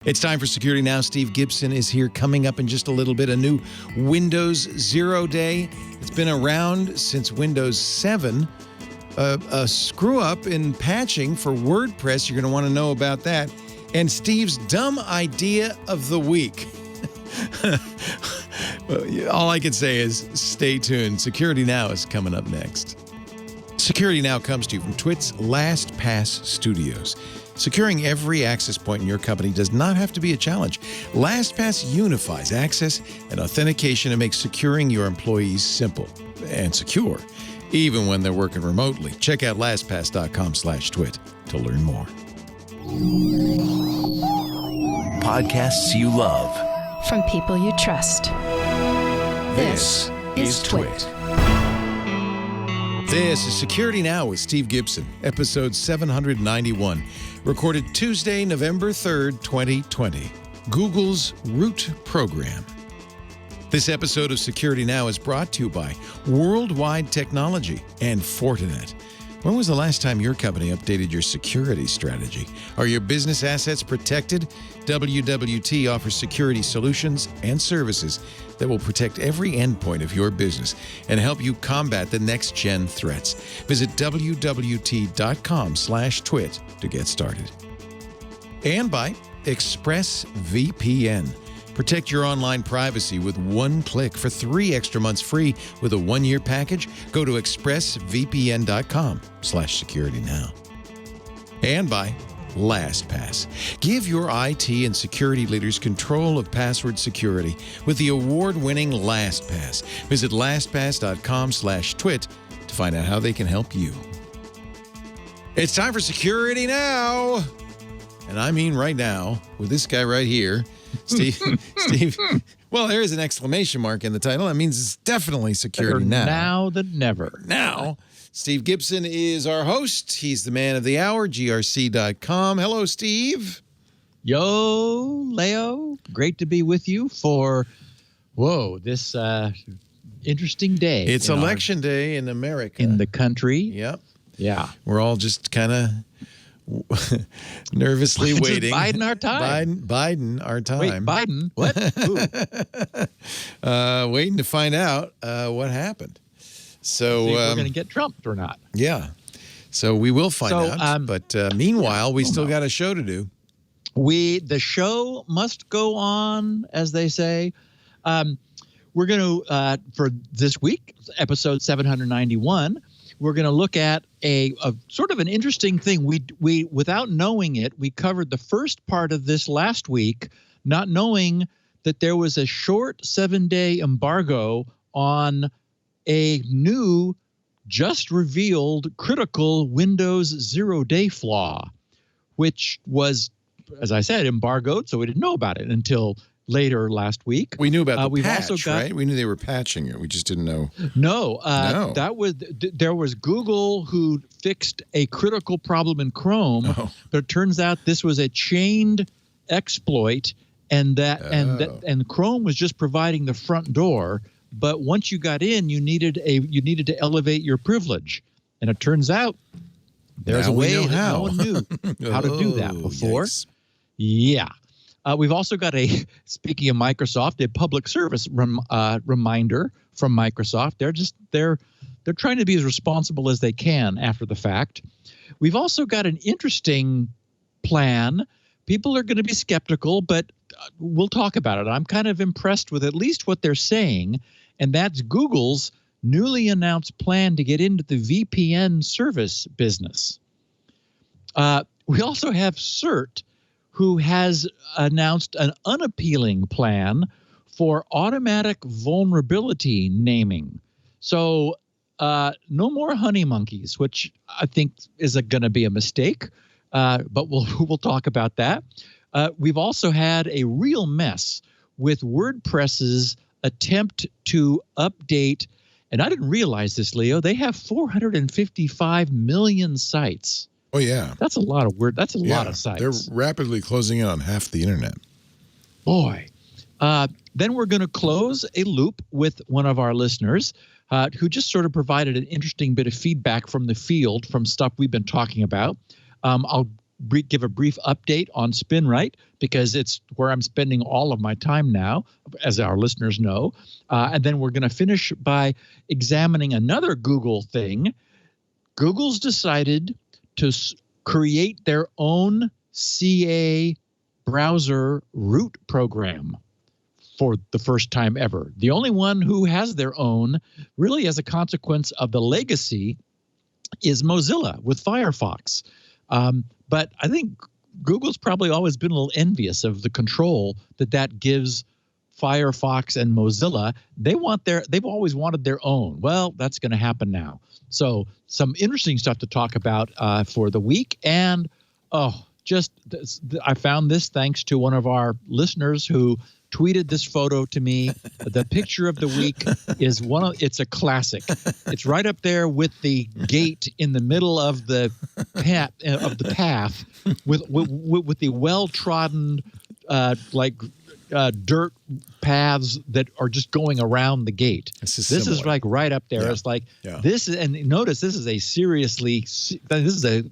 It's time for Security Now. Steve Gibson is here. Coming up in just a little bit, a new Windows 0 Day. It's been around since Windows 7. A screw-up in patching for WordPress. You're going to want to know about that. And Steve's dumb idea of the week. All I can say is stay tuned. Security Now is coming up next. Security Now comes to you from TWiT's LastPass Studios. Securing every access point in your company does not have to be a challenge. LastPass unifies access and authentication and makes securing your employees simple and secure, even when they're working remotely. Check out lastpass.com/twit to learn more. Podcasts you love. From people you trust. This is TWiT. This is Security Now with Steve Gibson, episode 791, recorded Tuesday, November 3rd, 2020. Google's Root Program. This episode of Security Now is brought to you by Worldwide Technology and Fortinet. When was the last time your company updated your security strategy? Are your business assets protected? WWT offers security solutions and services that will protect every endpoint of your business and help you combat the next-gen threats. Visit wwt.com/twit to get started. And by ExpressVPN. Protect your online privacy with one click. For 3 extra months free with a 1-year package, go to expressvpn.com/securitynow. And by LastPass. Give your IT and security leaders control of password security with the award-winning LastPass. Visit lastpass.com/twit to find out how they can help you. It's time for Security Now. And I mean right now, with this guy right here, Steve, well, there is an exclamation mark in the title. That means it's definitely Security Now. Now than never. Now, Steve Gibson is our host. He's the man of the hour, grc.com. Hello, Steve. Yo, Leo. Great to be with you for, this interesting day. It's election day in America. In the country. Yep. Yeah. We're all just kind of nervously waiting. Biden our time. Biden our time. Wait, Biden? What? Waiting to find out what happened. So we're going to get trumped or not. Yeah. So we will find out. But meanwhile, we still got a show to do. The show must go on, as they say. We're going to, for this week, episode 791, we're going to look at a sort of an interesting thing. We without knowing it, we covered the first part of this last week, not knowing that there was a short 7-day embargo on a new, just revealed critical Windows 0 Day flaw, which was, as I said, embargoed, so we didn't know about it until later last week. We knew about the patch, right? We knew they were patching it. We just didn't know. No. There was Google who fixed a critical problem in Chrome, but it turns out this was a chained exploit, and Chrome was just providing the front door. But once you got in, you needed to elevate your privilege, and it turns out there's a way that no one knew how to do that before. Yikes. Yeah. We've also got speaking of Microsoft, a public service reminder from Microsoft. They're trying to be as responsible as they can after the fact. We've also got an interesting plan. People are going to be skeptical, but we'll talk about it. I'm kind of impressed with at least what they're saying, and that's Google's newly announced plan to get into the VPN service business. We also have CERT, who has announced an unappealing plan for automatic vulnerability naming. So no more honey monkeys, which I think is going to be a mistake, but we'll talk about that. We've also had a real mess with WordPress's attempt to update, and I didn't realize this, Leo, they have 455 million sites. Oh, yeah. That's a lot of That's a lot of sites. They're rapidly closing in on half the internet. Boy. Then we're going to close a loop with one of our listeners who just sort of provided an interesting bit of feedback from the field from stuff we've been talking about. I'll give a brief update on SpinRite because it's where I'm spending all of my time now, as our listeners know. And then we're going to finish by examining another Google thing. Google's decided to create their own CA browser root program for the first time ever. The only one who has their own, really as a consequence of the legacy, is Mozilla with Firefox. But I think Google's probably always been a little envious of the control that gives Firefox and Mozilla. They've always wanted their own. Well, that's going to happen now. So some interesting stuff to talk about for the week. And I found this thanks to one of our listeners who tweeted this photo to me. The picture of the week is it's a classic. It's right up there with the gate in the middle of the path with the well-trodden dirt paths that are just going around the gate. This is like right up there. Yeah. It's like this is, and notice this is a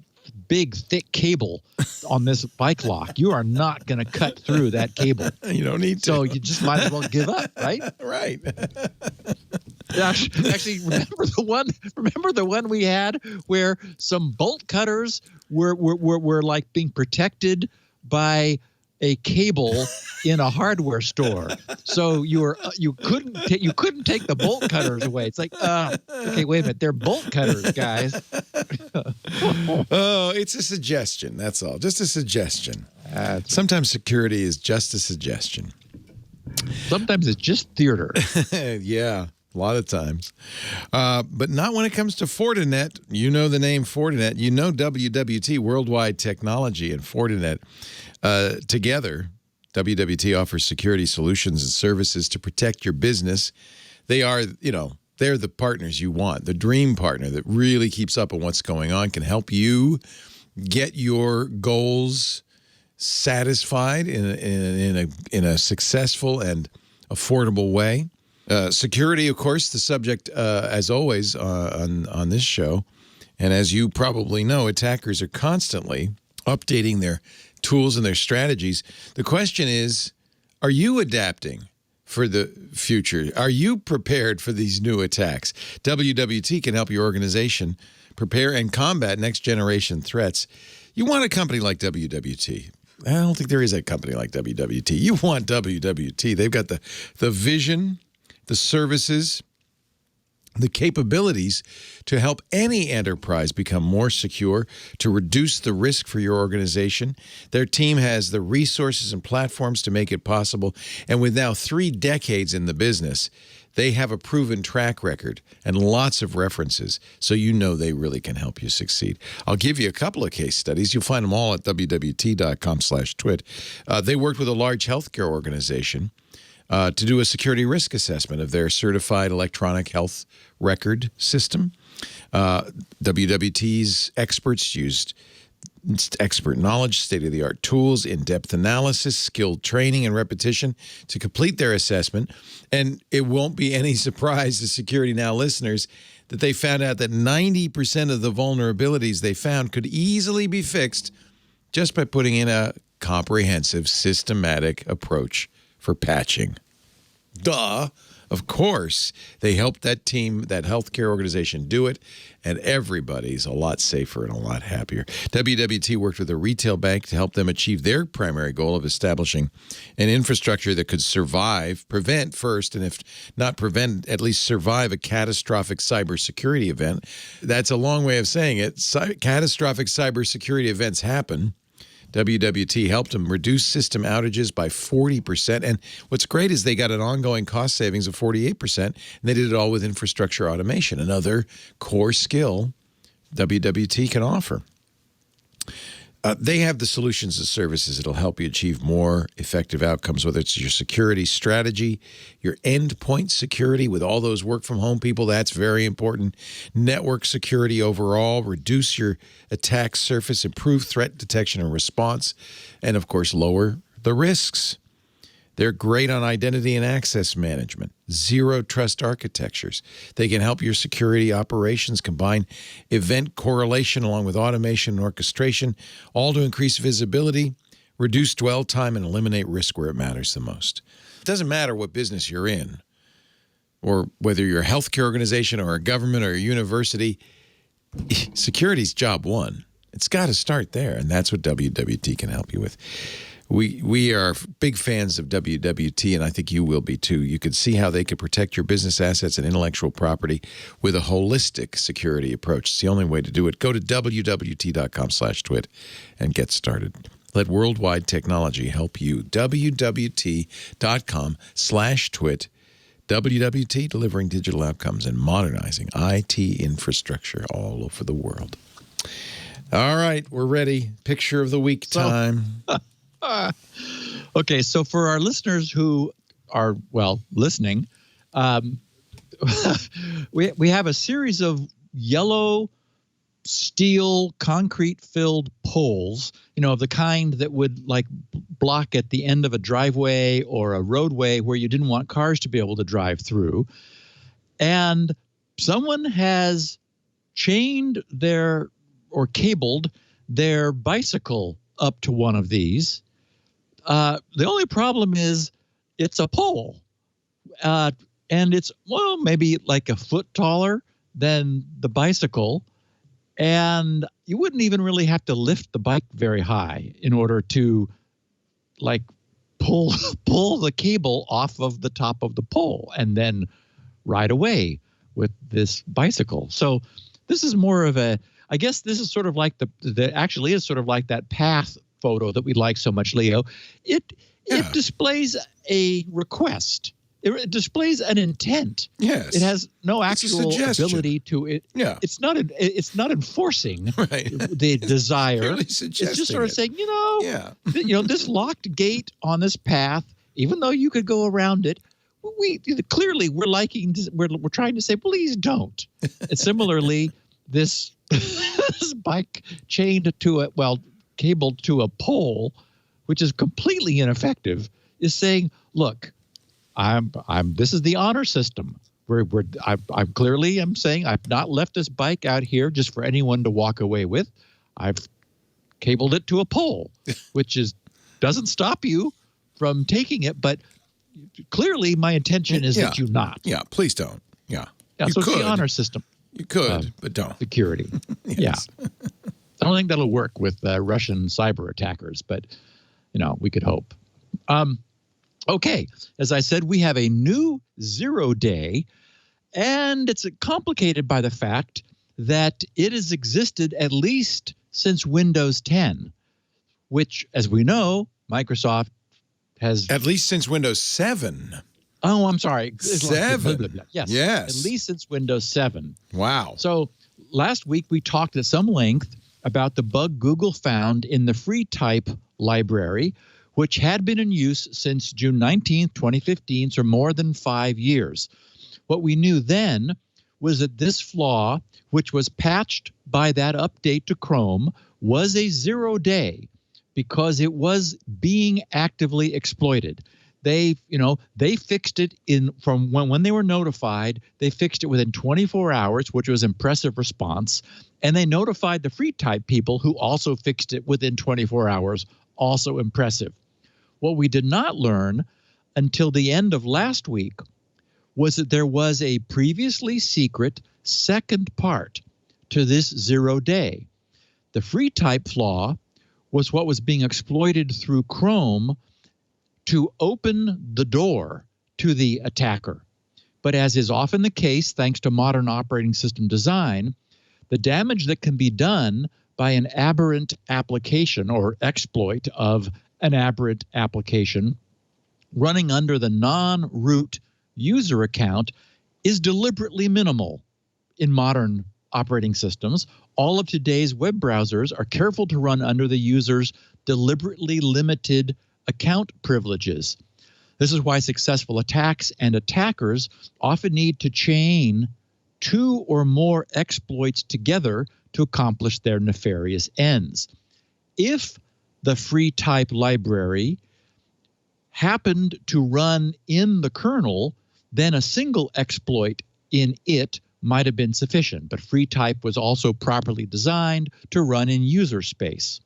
big thick cable on this bike lock. You are not going to cut through that cable. You don't need to. So you just might as well give up, right? Right. Actually, remember the one we had where some bolt cutters were like being protected by a cable in a hardware store. So you couldn't take the bolt cutters away. It's like, okay, wait a minute, they're bolt cutters, guys. Oh, it's a suggestion. That's all. Just a suggestion. Sometimes security is just a suggestion. Sometimes it's just theater. Yeah. A lot of times. But not when it comes to Fortinet. You know the name Fortinet. You know WWT, Worldwide Technology, and Fortinet. Together, WWT offers security solutions and services to protect your business. They are, they're the partners you want. The dream partner that really keeps up on what's going on, can help you get your goals satisfied in a successful and affordable way. Security, of course, the subject, as always, on this show. And as you probably know, attackers are constantly updating their tools and their strategies. The question is, are you adapting for the future? Are you prepared for these new attacks? WWT can help your organization prepare and combat next-generation threats. You want a company like WWT. I don't think there is a company like WWT. You want WWT. They've got the vision, the services, the capabilities to help any enterprise become more secure, to reduce the risk for your organization. Their team has the resources and platforms to make it possible. And with now 3 decades in the business, they have a proven track record and lots of references, so you know they really can help you succeed. I'll give you a couple of case studies. You'll find them all at wwt.com/twit. They worked with a large healthcare organization to do a security risk assessment of their certified electronic health record system. WWT's experts used expert knowledge, state-of-the-art tools, in-depth analysis, skilled training, and repetition to complete their assessment. And it won't be any surprise to Security Now listeners that they found out that 90% of the vulnerabilities they found could easily be fixed just by putting in a comprehensive, systematic approach for patching. Duh. Of course, they helped that team, that healthcare organization, do it, and everybody's a lot safer and a lot happier. WWT worked with a retail bank to help them achieve their primary goal of establishing an infrastructure that could prevent first, and if not prevent, at least survive a catastrophic cybersecurity event. That's a long way of saying it. Catastrophic cybersecurity events happen. WWT helped them reduce system outages by 40%. And what's great is they got an ongoing cost savings of 48%, and they did it all with infrastructure automation, another core skill WWT can offer. They have the solutions and services that'll help you achieve more effective outcomes, whether it's your security strategy, your endpoint security with all those work-from-home people. That's very important. Network security overall, reduce your attack surface, improve threat detection and response, and, of course, lower the risks. They're great on identity and access management, zero trust architectures. They can help your security operations combine event correlation along with automation and orchestration, all to increase visibility, reduce dwell time, and eliminate risk where it matters the most. It doesn't matter what business you're in, or whether you're a healthcare organization or a government or a university, security's job one. It's got to start there, and that's what WWT can help you with. We are big fans of WWT, and I think you will be too. You could see how they could protect your business assets and intellectual property with a holistic security approach. It's the only way to do it. Go to WWT.com/twit and get started. Let worldwide technology help you. WWT.com/twit. WWT, delivering digital outcomes and modernizing IT infrastructure all over the world. All right, we're ready. Picture of the week time. Okay, so for our listeners who are, well, listening, we have a series of yellow steel concrete-filled poles, of the kind that would like block at the end of a driveway or a roadway where you didn't want cars to be able to drive through. And someone has chained or cabled their bicycle up to one of these. The only problem is it's a pole, and it's, maybe like a foot taller than the bicycle, and you wouldn't even really have to lift the bike very high in order to, like, pull the cable off of the top of the pole and then ride away with this bicycle. So this is more of I guess this is sort of like actually is sort of like that path photo that we like so much, Leo. It displays a request. It displays an intent. Yes. It has no actual ability to it. Yeah. It's not enforcing the desire. It's just sort of saying, this locked gate on this path, even though you could go around it, we're trying to say, please don't. And similarly, this bike chained to cabled to a pole, which is completely ineffective, is saying, look, this is the honor system. I'm clearly saying I've not left this bike out here just for anyone to walk away with. I've cabled it to a pole, which doesn't stop you from taking it, but clearly my intention is that you not. Yeah, please don't. Yeah. So it's the honor system. You could, but don't. Security. Yes. Yeah. I don't think that'll work with Russian cyber attackers, but, we could hope. Okay, as I said, we have a new 0 day, and it's complicated by the fact that it has existed at least since Windows 10, which, as we know, Microsoft has... At least since Windows 7. Oh, I'm sorry. 7. Yes. Yes. At least since Windows 7. Wow. So last week we talked at some length about the bug Google found in the free type library, which had been in use since June 19th, 2015, so more than 5 years. What we knew then was that this flaw, which was patched by that update to Chrome, was a 0 day because it was being actively exploited. They fixed it from when they were notified. They fixed it within 24 hours, which was impressive response. And they notified the free type people who also fixed it within 24 hours, also impressive. What we did not learn until the end of last week was that there was a previously secret second part to this 0 day. The free type flaw was what was being exploited through Chrome to open the door to the attacker. But as is often the case, thanks to modern operating system design, the damage that can be done by an aberrant application or exploit of an aberrant application running under the non-root user account is deliberately minimal in modern operating systems. All of today's web browsers are careful to run under the user's deliberately limited account privileges. This is why successful attacks and attackers often need to chain 2 or more exploits together to accomplish their nefarious ends. If the free type library happened to run in the kernel, then a single exploit in it might have been sufficient. But FreeType was also properly designed to run in user space.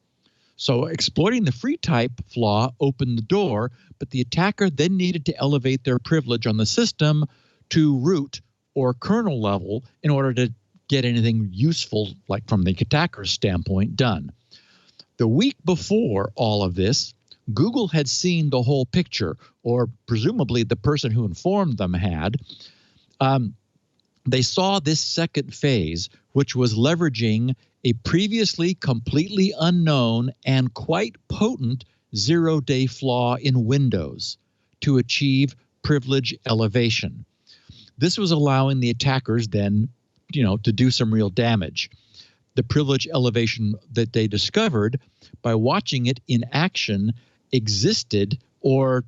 So exploiting the FreeType flaw opened the door, but the attacker then needed to elevate their privilege on the system to root or kernel level in order to get anything useful, like from the attacker's standpoint, done. The week before all of this, Google had seen the whole picture, or presumably the person who informed them had. They saw this second phase, which was leveraging a previously completely unknown and quite potent zero-day flaw in Windows to achieve privilege elevation. This was allowing the attackers then, to do some real damage. The privilege elevation that they discovered by watching it in action existed, or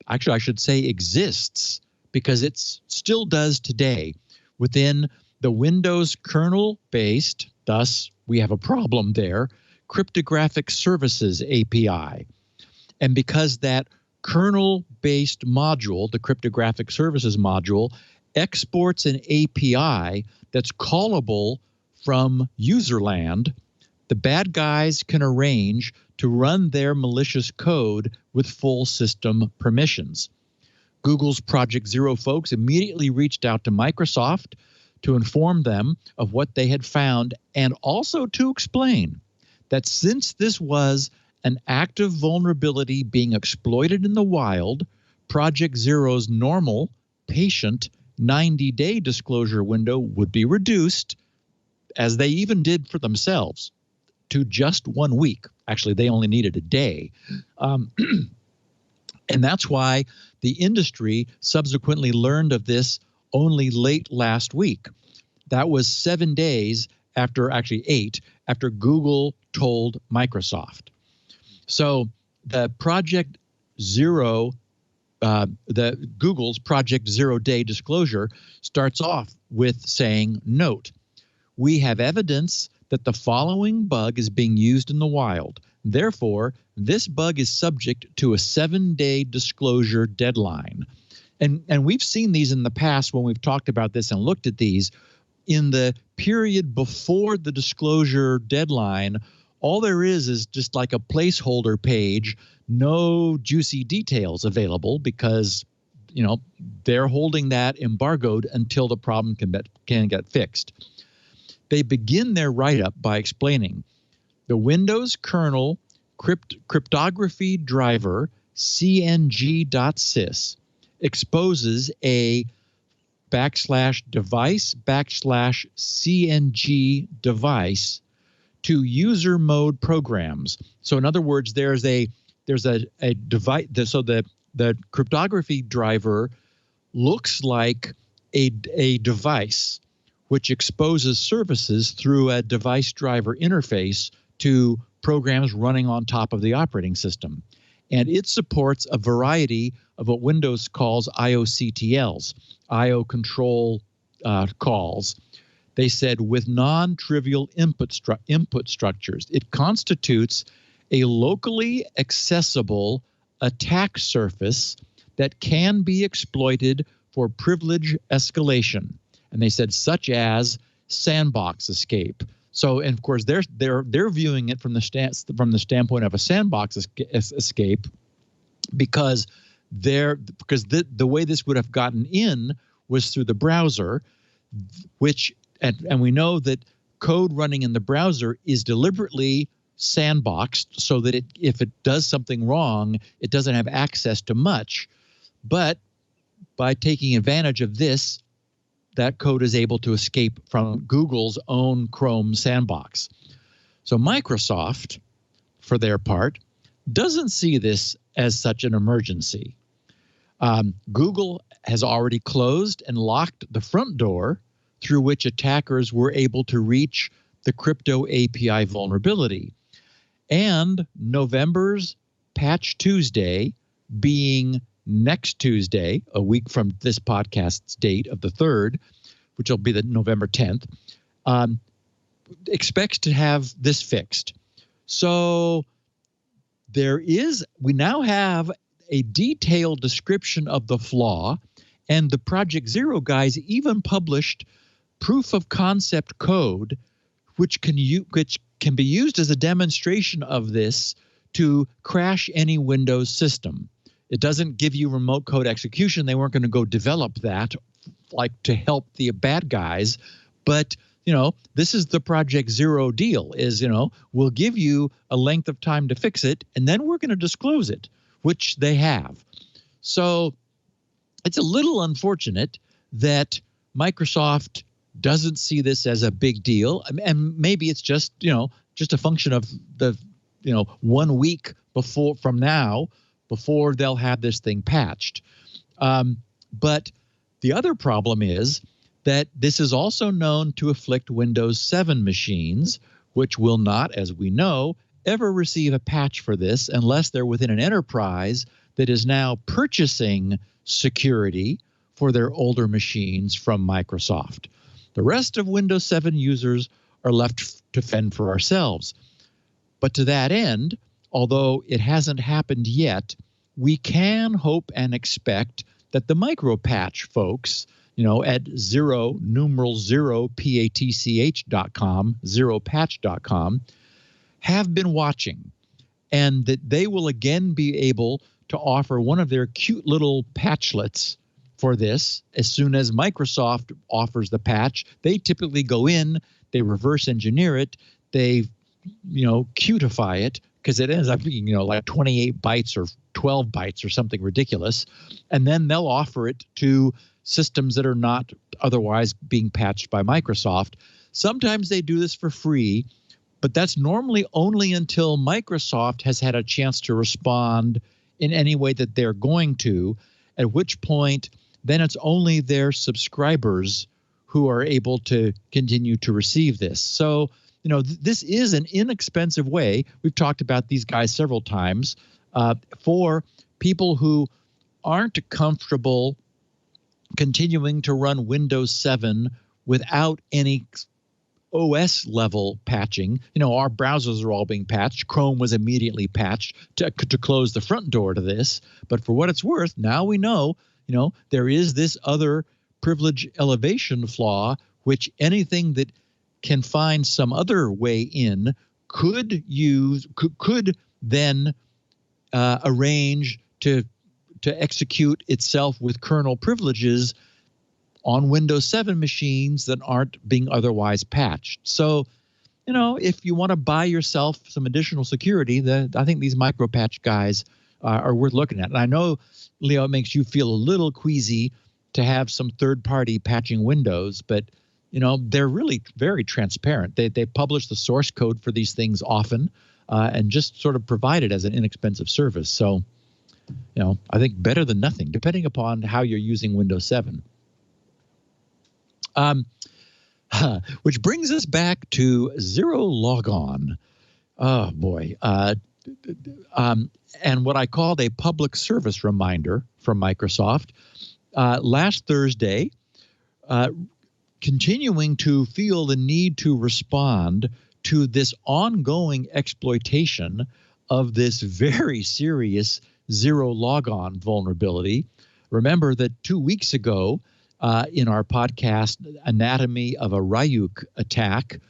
actually I should say exists, because it still does today within the Windows kernel-based, thus we have a problem there, cryptographic services API. And because that kernel-based module, the cryptographic services module, exports an API that's callable from userland, the bad guys can arrange to run their malicious code with full system permissions. Google's Project Zero folks immediately reached out to Microsoft to inform them of what they had found, and also to explain that since this was an active vulnerability being exploited in the wild, Project Zero's normal, patient, 90-day disclosure window would be reduced, as they even did for themselves, to just 1 week. Actually, they only needed a day. And that's why the industry subsequently learned of this only late last week. That was 7 days after, actually 8, after Google told Microsoft. So the Project Zero, Google's Project Zero Day disclosure starts off with saying, note, we have evidence that the following bug is being used in the wild. Therefore, this bug is subject to a 7-day disclosure deadline. And we've seen these in the past when we've talked about this and looked at these. In the period before the disclosure deadline, all there is just like a placeholder page, no juicy details available because, they're holding that embargoed until the problem can get fixed. They begin their write-up by explaining the Windows kernel cryptography driver cng.sys exposes a /device/cng device to user mode programs. So in other words, there's a device. So the cryptography driver looks like a device which exposes services through a device driver interface to programs running on top of the operating system. And it supports a variety of what Windows calls IOCTLs, IO control calls. They said with non-trivial input structures. It constitutes a locally accessible attack surface that can be exploited for privilege escalation. And they said such as sandbox escape. So, and of course, they're viewing it from the standpoint of a sandbox escape, because the way this would have gotten in was through the browser, which and we know that code running in the browser is deliberately sandboxed so that if it does something wrong, it doesn't have access to much. But by taking advantage of this, that code is able to escape from Google's own Chrome sandbox. So Microsoft, for their part, doesn't see this as such an emergency. Google has already closed and locked the front door through which attackers were able to reach the crypto API vulnerability. And November's Patch Tuesday, being next Tuesday, a week from this podcast's date of the 3rd, which will be the November 10th, expects to have this fixed. So we now have a detailed description of the flaw, and the Project Zero guys even published proof of concept code, which can be used as a demonstration of this to crash any Windows system. It doesn't give you remote code execution. They weren't going to go develop that like to help the bad guys, but this is the Project Zero deal is, we'll give you a length of time to fix it, and then we're going to disclose it, which they have. So it's a little unfortunate that Microsoft doesn't see this as a big deal. And maybe it's just a function of the, 1 week from now, before they'll have this thing patched. But the other problem is that this is also known to afflict Windows 7 machines, which will not, as we know, ever receive a patch for this unless they're within an enterprise that is now purchasing security for their older machines from Microsoft. The rest of Windows 7 users are left to fend for ourselves. But to that end, although it hasn't happened yet, we can hope and expect that the micropatch folks, at patch.com, zeropatch.com, have been watching, and that they will again be able to offer one of their cute little patchlets for this as soon as Microsoft offers the patch. They typically go in, they reverse engineer it, they, cutify it, because it ends up being, like 28 bytes or 12 bytes or something ridiculous. And then they'll offer it to systems that are not otherwise being patched by Microsoft. Sometimes they do this for free, but that's normally only until Microsoft has had a chance to respond in any way that they're going to, at which point then it's only their subscribers who are able to continue to receive this. So, this is an inexpensive way. We've talked about these guys several times for people who aren't comfortable continuing to run Windows 7 without any OS level patching. Our browsers are all being patched. Chrome was immediately patched to close the front door to this. But for what it's worth, now we know, there is this other privilege elevation flaw, which anything that can find some other way in could then arrange to execute itself with kernel privileges on Windows 7 machines that aren't being otherwise patched. So, if you want to buy yourself some additional security, I think these micropatch guys are worth looking at. And I know, Leo, it makes you feel a little queasy to have some third-party patching Windows, but they're really very transparent. They publish the source code for these things often, and just sort of provide it as an inexpensive service. So, I think better than nothing, depending upon how you're using Windows 7. Which brings us back to ZeroLogon. Oh, boy. And what I called a public service reminder from Microsoft. Last Thursday, continuing to feel the need to respond to this ongoing exploitation of this very serious ZeroLogon vulnerability. Remember that 2 weeks ago, in our podcast, Anatomy of a Ryuk Attack,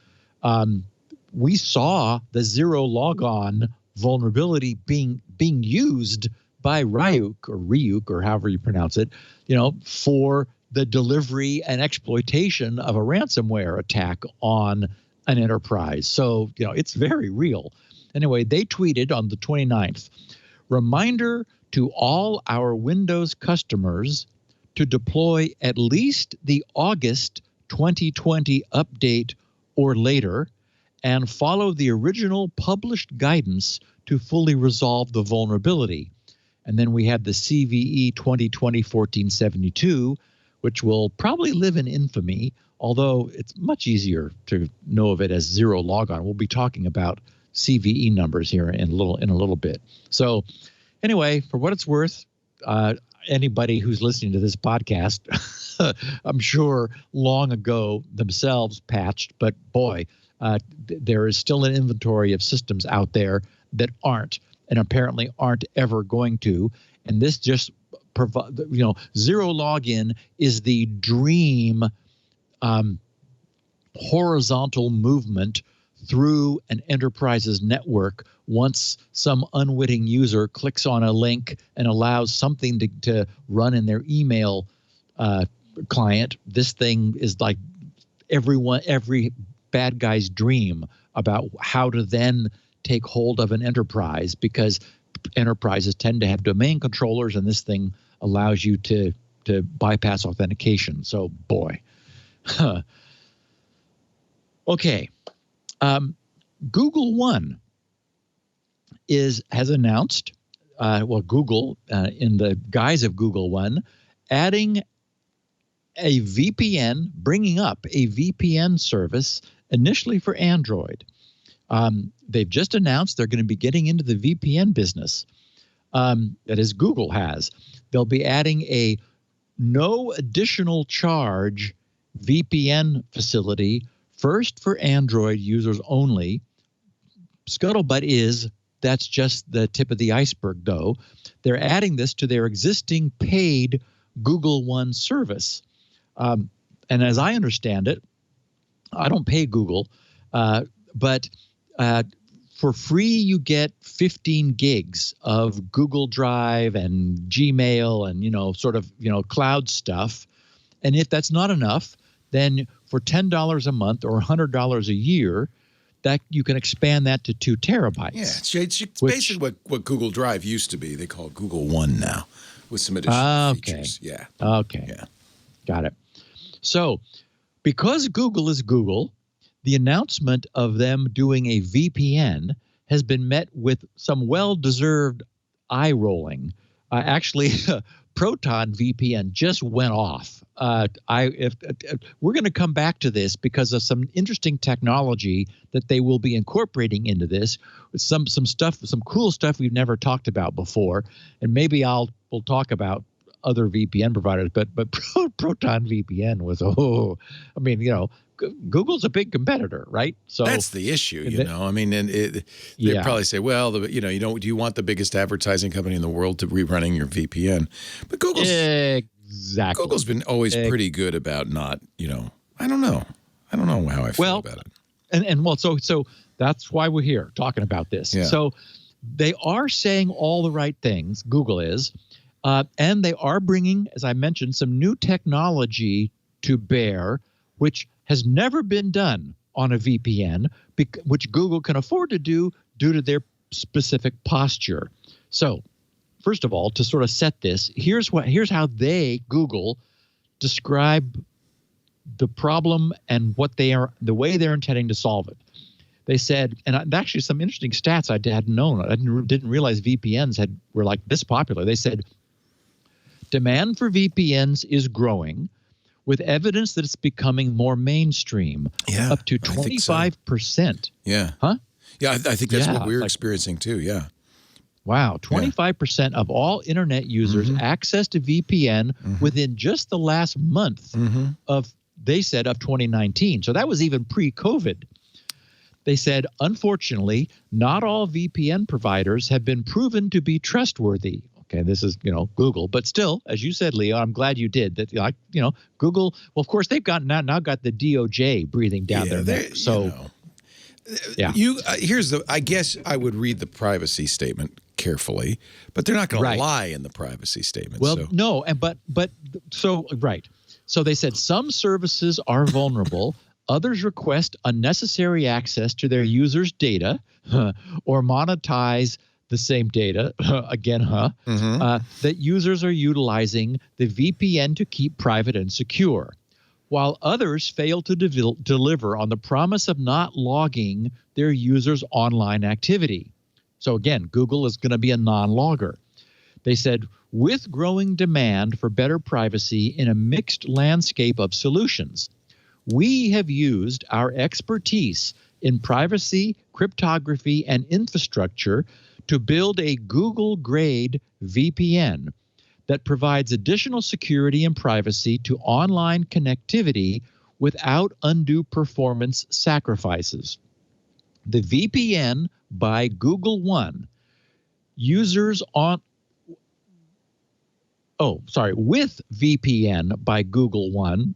we saw the ZeroLogon vulnerability being used by Ryuk or however you pronounce it, for the delivery and exploitation of a ransomware attack on an enterprise. So, it's very real. Anyway, they tweeted on the 29th, reminder to all our Windows customers to deploy at least the August 2020 update or later and follow the original published guidance to fully resolve the vulnerability. And then we have the CVE 2020-1472, which will probably live in infamy, although it's much easier to know of it as ZeroLogon. We'll be talking about CVE numbers here in a little bit. So anyway, for what it's worth, anybody who's listening to this podcast, I'm sure long ago themselves patched, but boy, there is still an inventory of systems out there that aren't, and apparently aren't ever going to. And this just provide, ZeroLogon is the dream horizontal movement through an enterprise's network. Once some unwitting user clicks on a link and allows something to run in their email client, this thing is like every bad guy's dream about how to then take hold of an enterprise, because enterprises tend to have domain controllers, and this thing allows you to bypass authentication. So, boy. Okay. Google One has announced, Google, in the guise of Google One, adding a VPN, bringing up a VPN service initially for Android. They've just announced they're going to be getting into the VPN business. That is, Google has. They'll be adding a no additional charge VPN facility, first for Android users only. Scuttlebutt is that's just the tip of the iceberg, though. They're adding this to their existing paid Google One service. And as I understand it, I don't pay Google, but for free you get 15 gigs of Google Drive and Gmail and cloud stuff. And if that's not enough, then for $10 a month or $100 a year, that you can expand that to 2 terabytes. Yeah, it's basically what Google Drive used to be. They call it Google One now, with some additional features. Yeah. Okay. Yeah. Got it. So, because Google is Google, the announcement of them doing a VPN has been met with some well-deserved eye rolling. Actually, Proton VPN just went off. We're going to come back to this because of some interesting technology that they will be incorporating into this. Some cool stuff we've never talked about before, and maybe we'll talk about other VPN providers. But Proton VPN was Google's a big competitor, right? So that's the issue, I mean, and they probably say, well, do you want the biggest advertising company in the world to be running your VPN? But Google's been always pretty good about not, I don't know how I feel about it. So that's why we're here talking about this. Yeah. So they are saying all the right things, Google is, and they are bringing, as I mentioned, some new technology to bear, which has never been done on a VPN, which Google can afford to do due to their specific posture. So, first of all, to sort of set this, here's how Google describe the problem and the way they're intending to solve it. They said, and actually some interesting stats I hadn't known. I didn't realize VPNs were like this popular. They said, demand for VPNs is growing, with evidence that it's becoming more mainstream, up to 25%. Yeah. Huh? Yeah, I think that's what we're experiencing too, yeah. Wow, 25% of all internet users accessed a VPN within just the last month of 2019. So that was even pre-COVID. They said, unfortunately, not all VPN providers have been proven to be trustworthy. Okay, this is, Google, but still, as you said, Leo, I'm glad you did that. Google, well, of course, they've now got the DOJ breathing down their neck. So, I guess I would read the privacy statement carefully, but they're not going to lie in the privacy statement. Well, no, So they said some services are vulnerable. Others request unnecessary access to their users' data or monetize the same data, that users are utilizing the VPN to keep private and secure, while others fail to deliver on the promise of not logging their users' online activity. So again, Google is going to be a non-logger. They said, with growing demand for better privacy in a mixed landscape of solutions, we have used our expertise in privacy, cryptography, and infrastructure to build a Google-grade VPN that provides additional security and privacy to online connectivity without undue performance sacrifices. The VPN by Google One, users with VPN by Google One,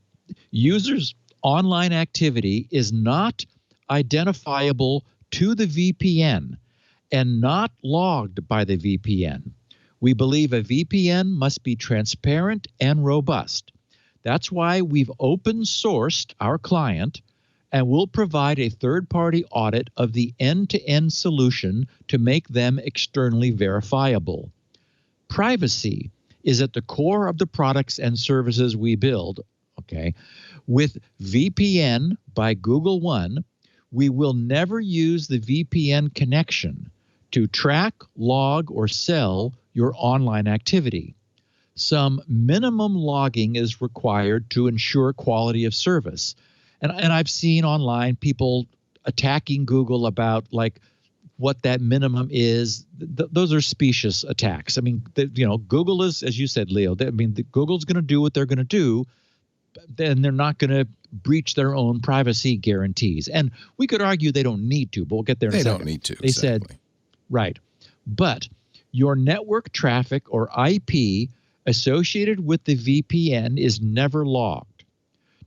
users' online activity is not identifiable to the VPN and not logged by the VPN. We believe a VPN must be transparent and robust. That's why we've open sourced our client and will provide a third-party audit of the end-to-end solution to make them externally verifiable. Privacy is at the core of the products and services we build. Okay, with VPN by Google One, we will never use the VPN connection to track, log, or sell your online activity. Some minimum logging is required to ensure quality of service. And I've seen online people attacking Google about like what that minimum is. Those are specious attacks. I mean, Google is, as you said, Leo, Google's going to do what they're going to do, then they're not going to breach their own privacy guarantees. And we could argue they don't need to, but we'll get there in a second. They don't need to. They said, right. But your network traffic or IP associated with the VPN is never logged.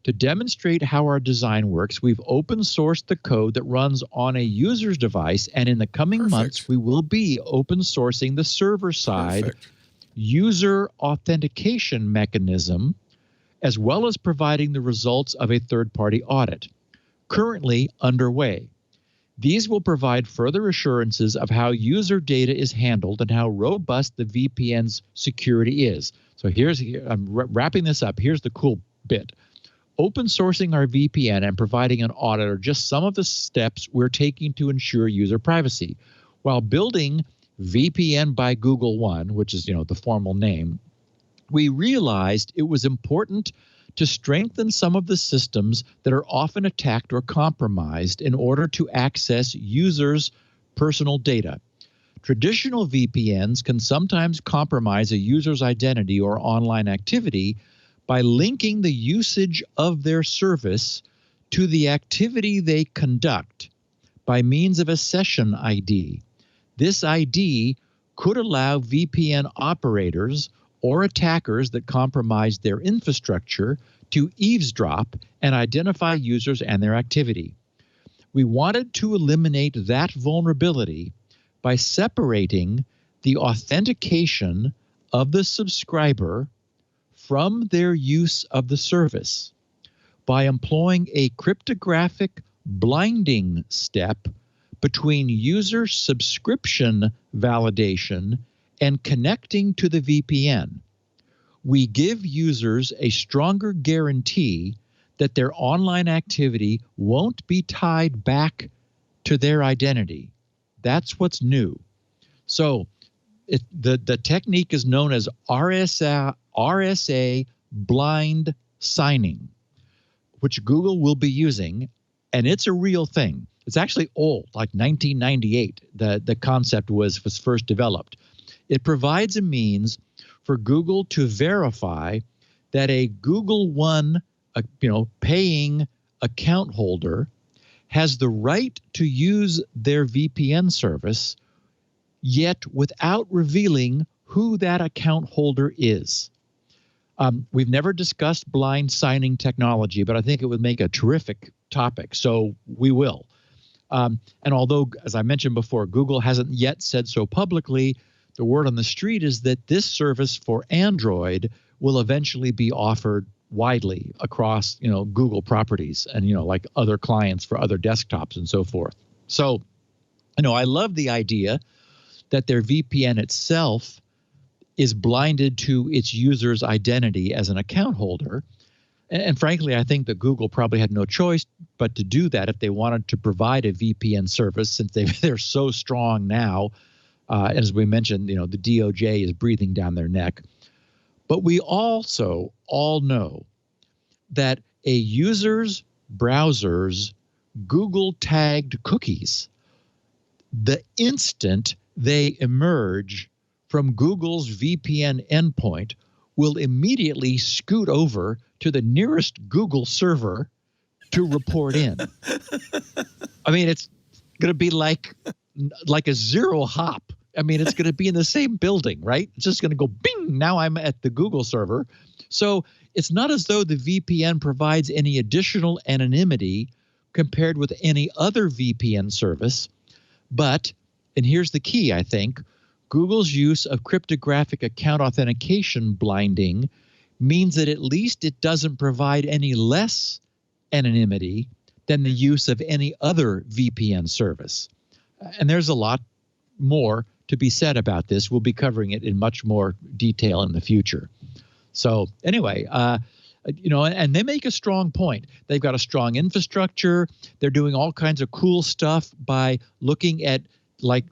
To demonstrate how our design works, we've open sourced the code that runs on a user's device, and in the coming months, we will be open sourcing the server-side user authentication mechanism, as well as providing the results of a third-party audit, currently underway. These will provide further assurances of how user data is handled and how robust the VPN's security is. So I'm wrapping this up. Here's the cool bit. Open sourcing our VPN and providing an audit are just some of the steps we're taking to ensure user privacy. While building VPN by Google One, which is the formal name, we realized it was important to strengthen some of the systems that are often attacked or compromised in order to access users' personal data. Traditional VPNs can sometimes compromise a user's identity or online activity by linking the usage of their service to the activity they conduct by means of a session ID. This ID could allow VPN operators or attackers that compromise their infrastructure to eavesdrop and identify users and their activity. We wanted to eliminate that vulnerability by separating the authentication of the subscriber from their use of the service by employing a cryptographic blinding step between user subscription validation and connecting to the VPN. We give users a stronger guarantee that their online activity won't be tied back to their identity. That's what's new. So the technique is known as RSA blind signing, which Google will be using, and it's a real thing. It's actually old, like 1998, the concept was first developed. It provides a means for Google to verify that a Google One paying account holder has the right to use their VPN service, yet without revealing who that account holder is. We've never discussed blind signing technology, but I think it would make a terrific topic, so we will. And although, as I mentioned before, Google hasn't yet said so publicly, the word on the street is that this service for Android will eventually be offered widely across, Google properties and, like other clients for other desktops and so forth. So, I love the idea that their VPN itself is blinded to its user's identity as an account holder. And frankly, I think that Google probably had no choice but to do that if they wanted to provide a VPN service, since they're so strong now. As we mentioned, the DOJ is breathing down their neck. But we also all know that a user's browser's Google tagged cookies, the instant they emerge from Google's VPN endpoint, will immediately scoot over to the nearest Google server to report in. I mean, it's going to be like a zero hop I mean, it's going to be in the same building, right? It's just going to go bing. Now I'm at the Google server. So it's not as though the VPN provides any additional anonymity compared with any other VPN service. But, and here's the key, I think, Google's use of cryptographic account authentication blinding means that at least it doesn't provide any less anonymity than the use of any other VPN service. And there's a lot more to be said about this. We'll be covering it in much more detail in the future. So anyway, and they make a strong point. They've got a strong infrastructure. They're doing all kinds of cool stuff by looking at like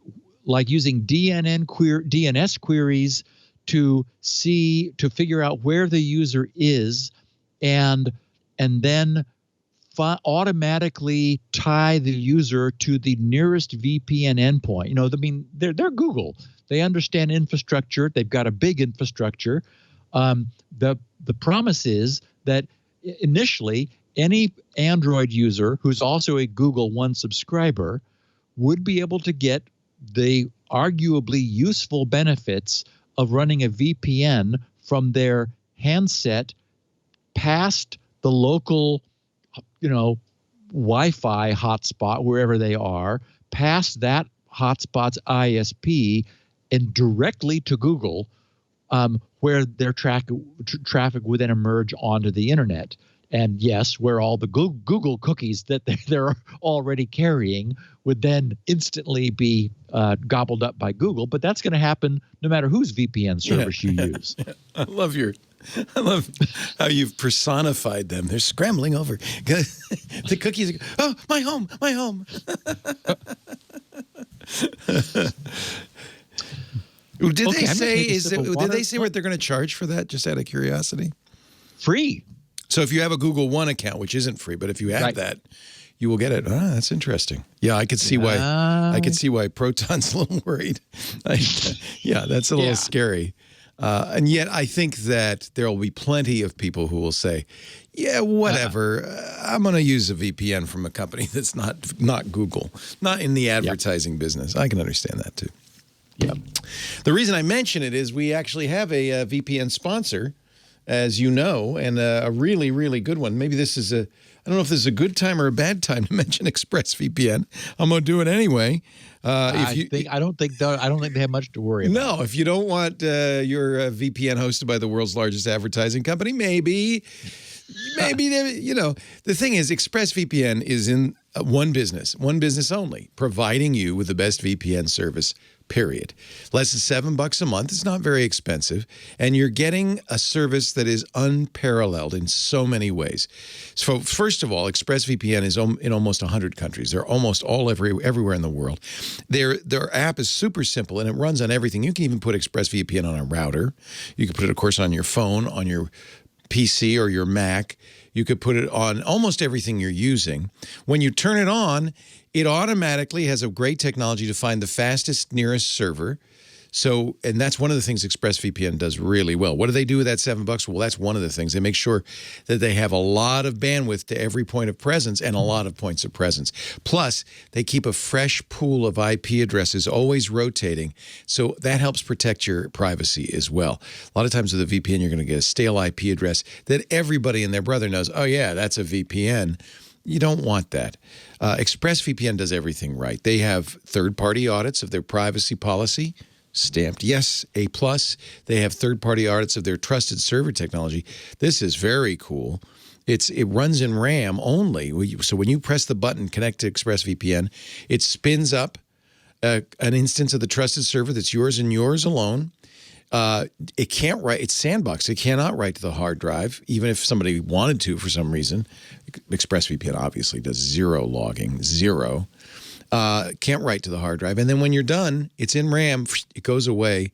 using DNS queries to figure out where the user is, and then automatically tie the user to the nearest VPN endpoint. I mean, they're Google. They understand infrastructure. They've got a big infrastructure. The promise is that initially any Android user who's also a Google One subscriber would be able to get the arguably useful benefits of running a VPN from their handset past the local Wi-Fi hotspot, wherever they are, past that hotspot's ISP and directly to Google, where their traffic would then emerge onto the internet. And yes, where all the Google cookies that they're already carrying would then instantly be gobbled up by Google. But that's going to happen no matter whose VPN service you use. I love how you've personified them. They're scrambling over. The cookies. Oh, my home, my home. Did they say what they're going to charge for that? Just out of curiosity. Free. So if you have a Google One account, which isn't free, but if you have that, you will get it. Ah, that's interesting. Yeah, I could see why. I could see why Proton's a little worried. Yeah, that's a little scary. And yet, I think that there will be plenty of people who will say, "Yeah, whatever. I'm going to use a VPN from a company that's not Google, not in the advertising business." I can understand that too. Yeah. The reason I mention it is we actually have a VPN sponsor, as you know, and a really, really good one. Maybe this is I don't know if this is a good time or a bad time to mention ExpressVPN. I'm going to do it anyway. I don't think they have much to worry about. No, if you don't want your VPN hosted by the world's largest advertising company, maybe the thing is, ExpressVPN is in one business only, providing you with the best VPN service. Period. Less than $7 a month. It's not very expensive. And you're getting a service that is unparalleled in so many ways. So first of all, ExpressVPN is in almost 100 countries. They're almost all everywhere in the world. Their app is super simple, and it runs on everything. You can even put ExpressVPN on a router. You can put it, of course, on your phone, on your PC or your Mac. You could put it on almost everything you're using. When you turn it on, it automatically has a great technology to find the fastest nearest server. So, and that's one of the things ExpressVPN does really well. What do they do with that $7? Well, that's one of the things. They make sure that they have a lot of bandwidth to every point of presence and a lot of points of presence. Plus, they keep a fresh pool of IP addresses always rotating. So that helps protect your privacy as well. A lot of times with a VPN, you're going to get a stale IP address that everybody and their brother knows, oh yeah, that's a VPN. You don't want that. ExpressVPN does everything right. They have third-party audits of their privacy policy, stamped yes, A+. They have third-party audits of their trusted server technology. This is very cool. It runs in RAM only. So when you press the button, connect to ExpressVPN, it spins up an instance of the trusted server that's yours and yours alone. It can't write. It's sandbox. It cannot write to the hard drive, even if somebody wanted to for some reason. ExpressVPN obviously does zero logging, zero. Can't write to the hard drive. And then when you're done, it's in RAM. It goes away,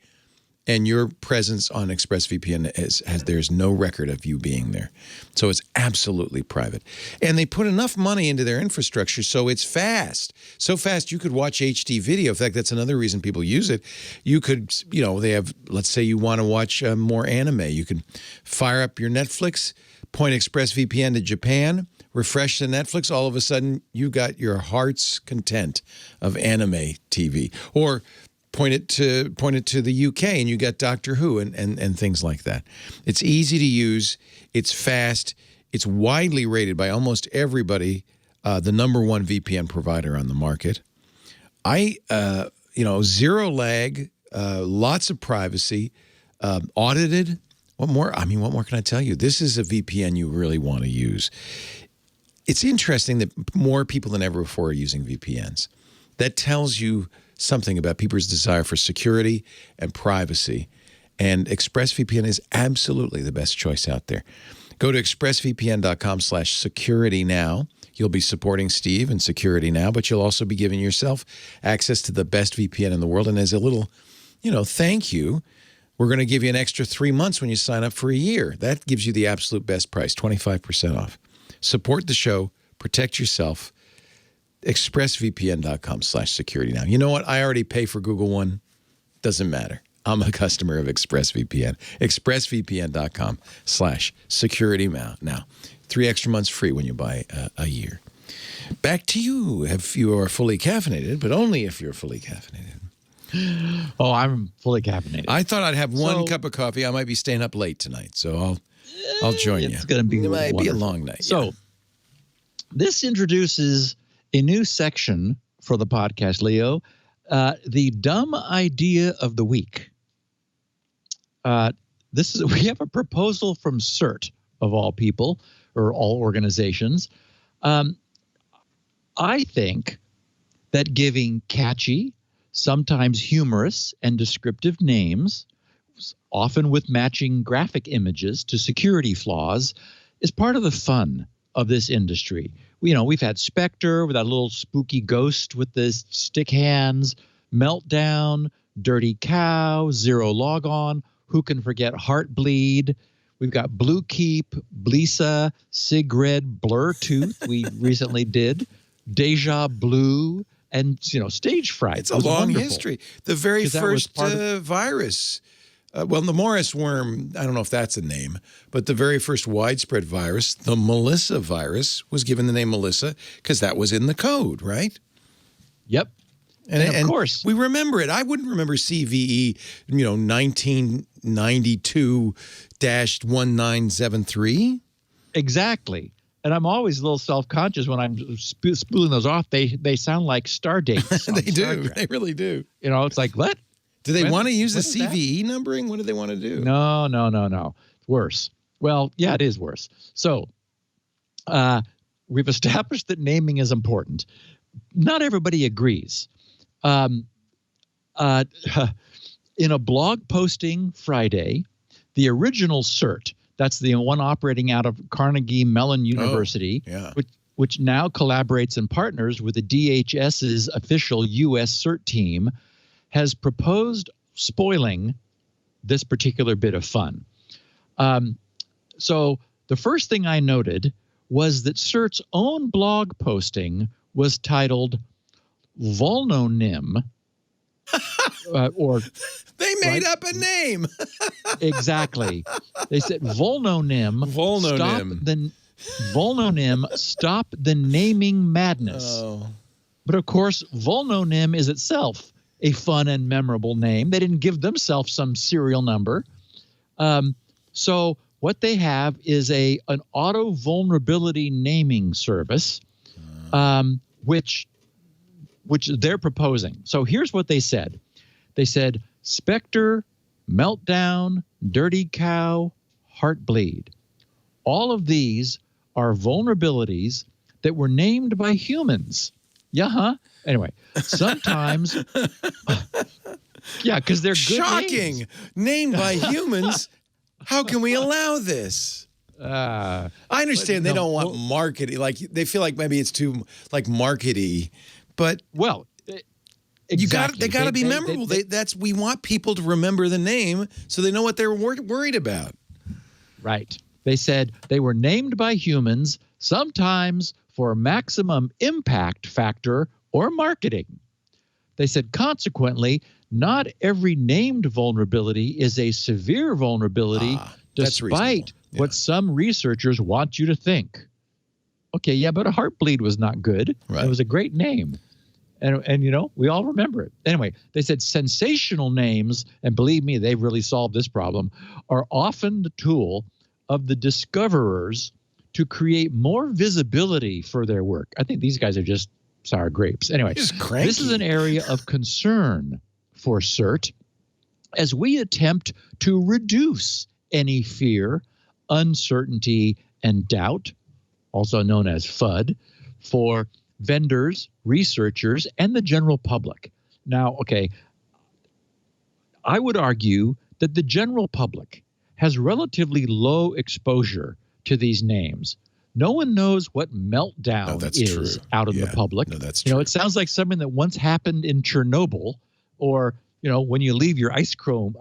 and your presence on ExpressVPN there's no record of you being there. So it's absolutely private. And they put enough money into their infrastructure so it's fast. So fast you could watch HD video. In fact, that's another reason people use it. You could, they have, let's say you want to watch more anime. You can fire up your Netflix, point ExpressVPN to Japan, refresh the Netflix, all of a sudden you got your heart's content of anime TV. Or point it to the UK, and you got Doctor Who and things like that. It's easy to use. It's fast. It's widely rated by almost everybody. The #1 VPN provider on the market. Zero lag, lots of privacy, audited. What more? I mean, what more can I tell you? This is a VPN you really want to use. It's interesting that more people than ever before are using VPNs. That tells you something about people's desire for security and privacy. And ExpressVPN is absolutely the best choice out there. Go to expressvpn.com/security now. You'll be supporting Steve and Security Now, but you'll also be giving yourself access to the best VPN in the world. And as a little, thank you, we're going to give you an extra 3 months when you sign up for a year. That gives you the absolute best price, 25% off. Support the show. Protect yourself. expressvpn.com/security now. You know what? I already pay for Google One. Doesn't matter. I'm a customer of ExpressVPN. expressvpn.com/security now. 3 extra months free when you buy a year. Back to you if you are fully caffeinated, but only if you're fully caffeinated. Oh, I'm fully caffeinated. I thought I'd have one cup of coffee. I might be staying up late tonight, so I'll join you. It's going to be It might be a long night. So this introduces a new section for the podcast, Leo, the dumb idea of the week. We have a proposal from CERT, of all people, or all organizations. I think that giving catchy, sometimes humorous and descriptive names, often with matching graphic images to security flaws, is part of the fun of this industry. We've had Spectre with that little spooky ghost with the stick hands, Meltdown, Dirty Cow, ZeroLogon. Who can forget Heartbleed? We've got Blue Keep, Blisa, Sigrid, Blurtooth. We recently did Deja Blue, and Stage Fright. It's a long history. The very first virus. The Morris worm, I don't know if that's a name, but the very first widespread virus, the Melissa virus, was given the name Melissa because that was in the code, right? Yep. And of course. We remember it. I wouldn't remember CVE, 1992-1973. Exactly. And I'm always a little self-conscious when I'm spooling those off. They sound like star dates. They do. They really do. It's like, what? Do they want to use the CVE numbering? What do they want to do? No. It's worse. Well, yeah, it is worse. So we've established that naming is important. Not everybody agrees. In a blog posting Friday, the original CERT, that's the one operating out of Carnegie Mellon University, which now collaborates and partners with the DHS's official U.S. CERT team, has proposed spoiling this particular bit of fun. So the first thing I noted was that CERT's own blog posting was titled Vulnonym, or they made up a name. Exactly. They said Vulnonym. Stop the naming madness. Oh. But of course, Vulnonym is itself a fun and memorable name. They didn't give themselves some serial number. So what they have is an auto vulnerability naming service, which they're proposing. So here's what they said. They said Spectre, Meltdown, Dirty Cow, Heartbleed. All of these are vulnerabilities that were named by humans. Anyway, sometimes, because they're good shocking names. Named by humans. How can we allow this? I understand they don't want marketing. Like they feel like maybe it's too markety, but exactly. They got to be memorable. We want people to remember the name so they know what they're worried about. Right. They said they were named by humans, sometimes for maximum impact factor or marketing. They said, consequently, not every named vulnerability is a severe vulnerability, despite what some researchers want you to think. Okay, but a Heartbleed was not good. Right. It was a great name. And we all remember it. Anyway, they said sensational names, and believe me, they've really solved this problem, are often the tool of the discoverers to create more visibility for their work. I think these guys are just sour grapes. Anyway, this is an area of concern for CERT as we attempt to reduce any fear, uncertainty, and doubt, also known as FUD, for vendors, researchers, and the general public. Now, okay, I would argue that the general public has relatively low exposure to these names. No one knows what meltdown is out in the public. No, that's true. It sounds like something that once happened in Chernobyl, or when you leave your ice cream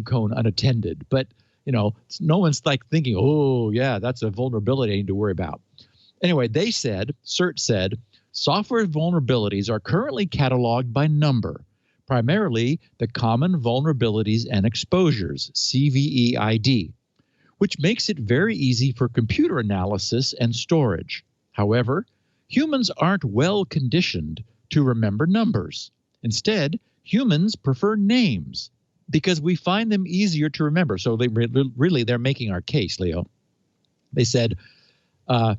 cone unattended. But no one's like thinking, oh yeah, that's a vulnerability I need to worry about. Anyway, CERT said, software vulnerabilities are currently cataloged by number, primarily the common vulnerabilities and exposures, CVE-ID, which makes it very easy for computer analysis and storage. However, humans aren't well conditioned to remember numbers. Instead, humans prefer names because we find them easier to remember. So they're making our case, Leo. They said, and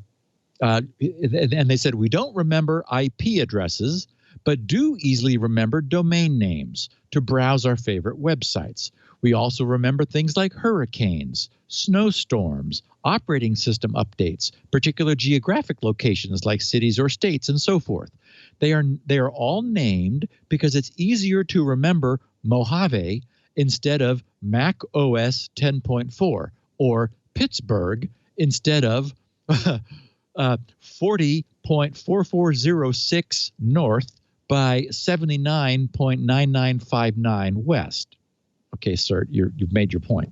they said, we don't remember IP addresses, but do easily remember domain names to browse our favorite websites. We also remember things like hurricanes, snowstorms, operating system updates, particular geographic locations like cities or states, and so forth. They are all named because it's easier to remember Mojave instead of Mac OS 10.4 or Pittsburgh instead of 40.4406 north by 79.9959 west. Okay, sir, you've made your point.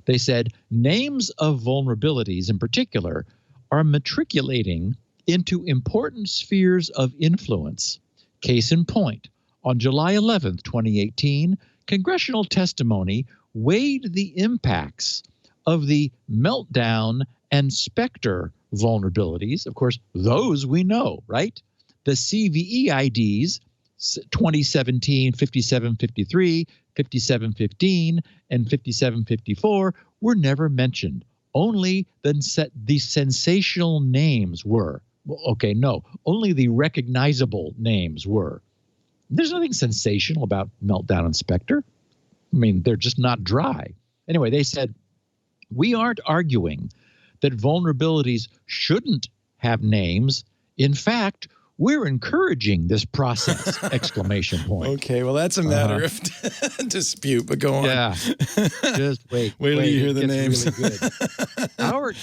They said names of vulnerabilities in particular are matriculating into important spheres of influence. Case in point, on July 11th, 2018, congressional testimony weighed the impacts of the Meltdown and Spectre vulnerabilities. Of course, those we know, right? The CVE IDs 2017 5753, 5715, and 5754 were never mentioned. Only the sensational names were. Okay, no, only the recognizable names were. There's nothing sensational about Meltdown and Spectre. I mean, they're just not dry. Anyway, they said, we aren't arguing that vulnerabilities shouldn't have names. In fact, we're encouraging this process! Exclamation point. Okay, well, that's a matter of dispute, but go on. Yeah, just wait. Wait till you hear the names. Really good.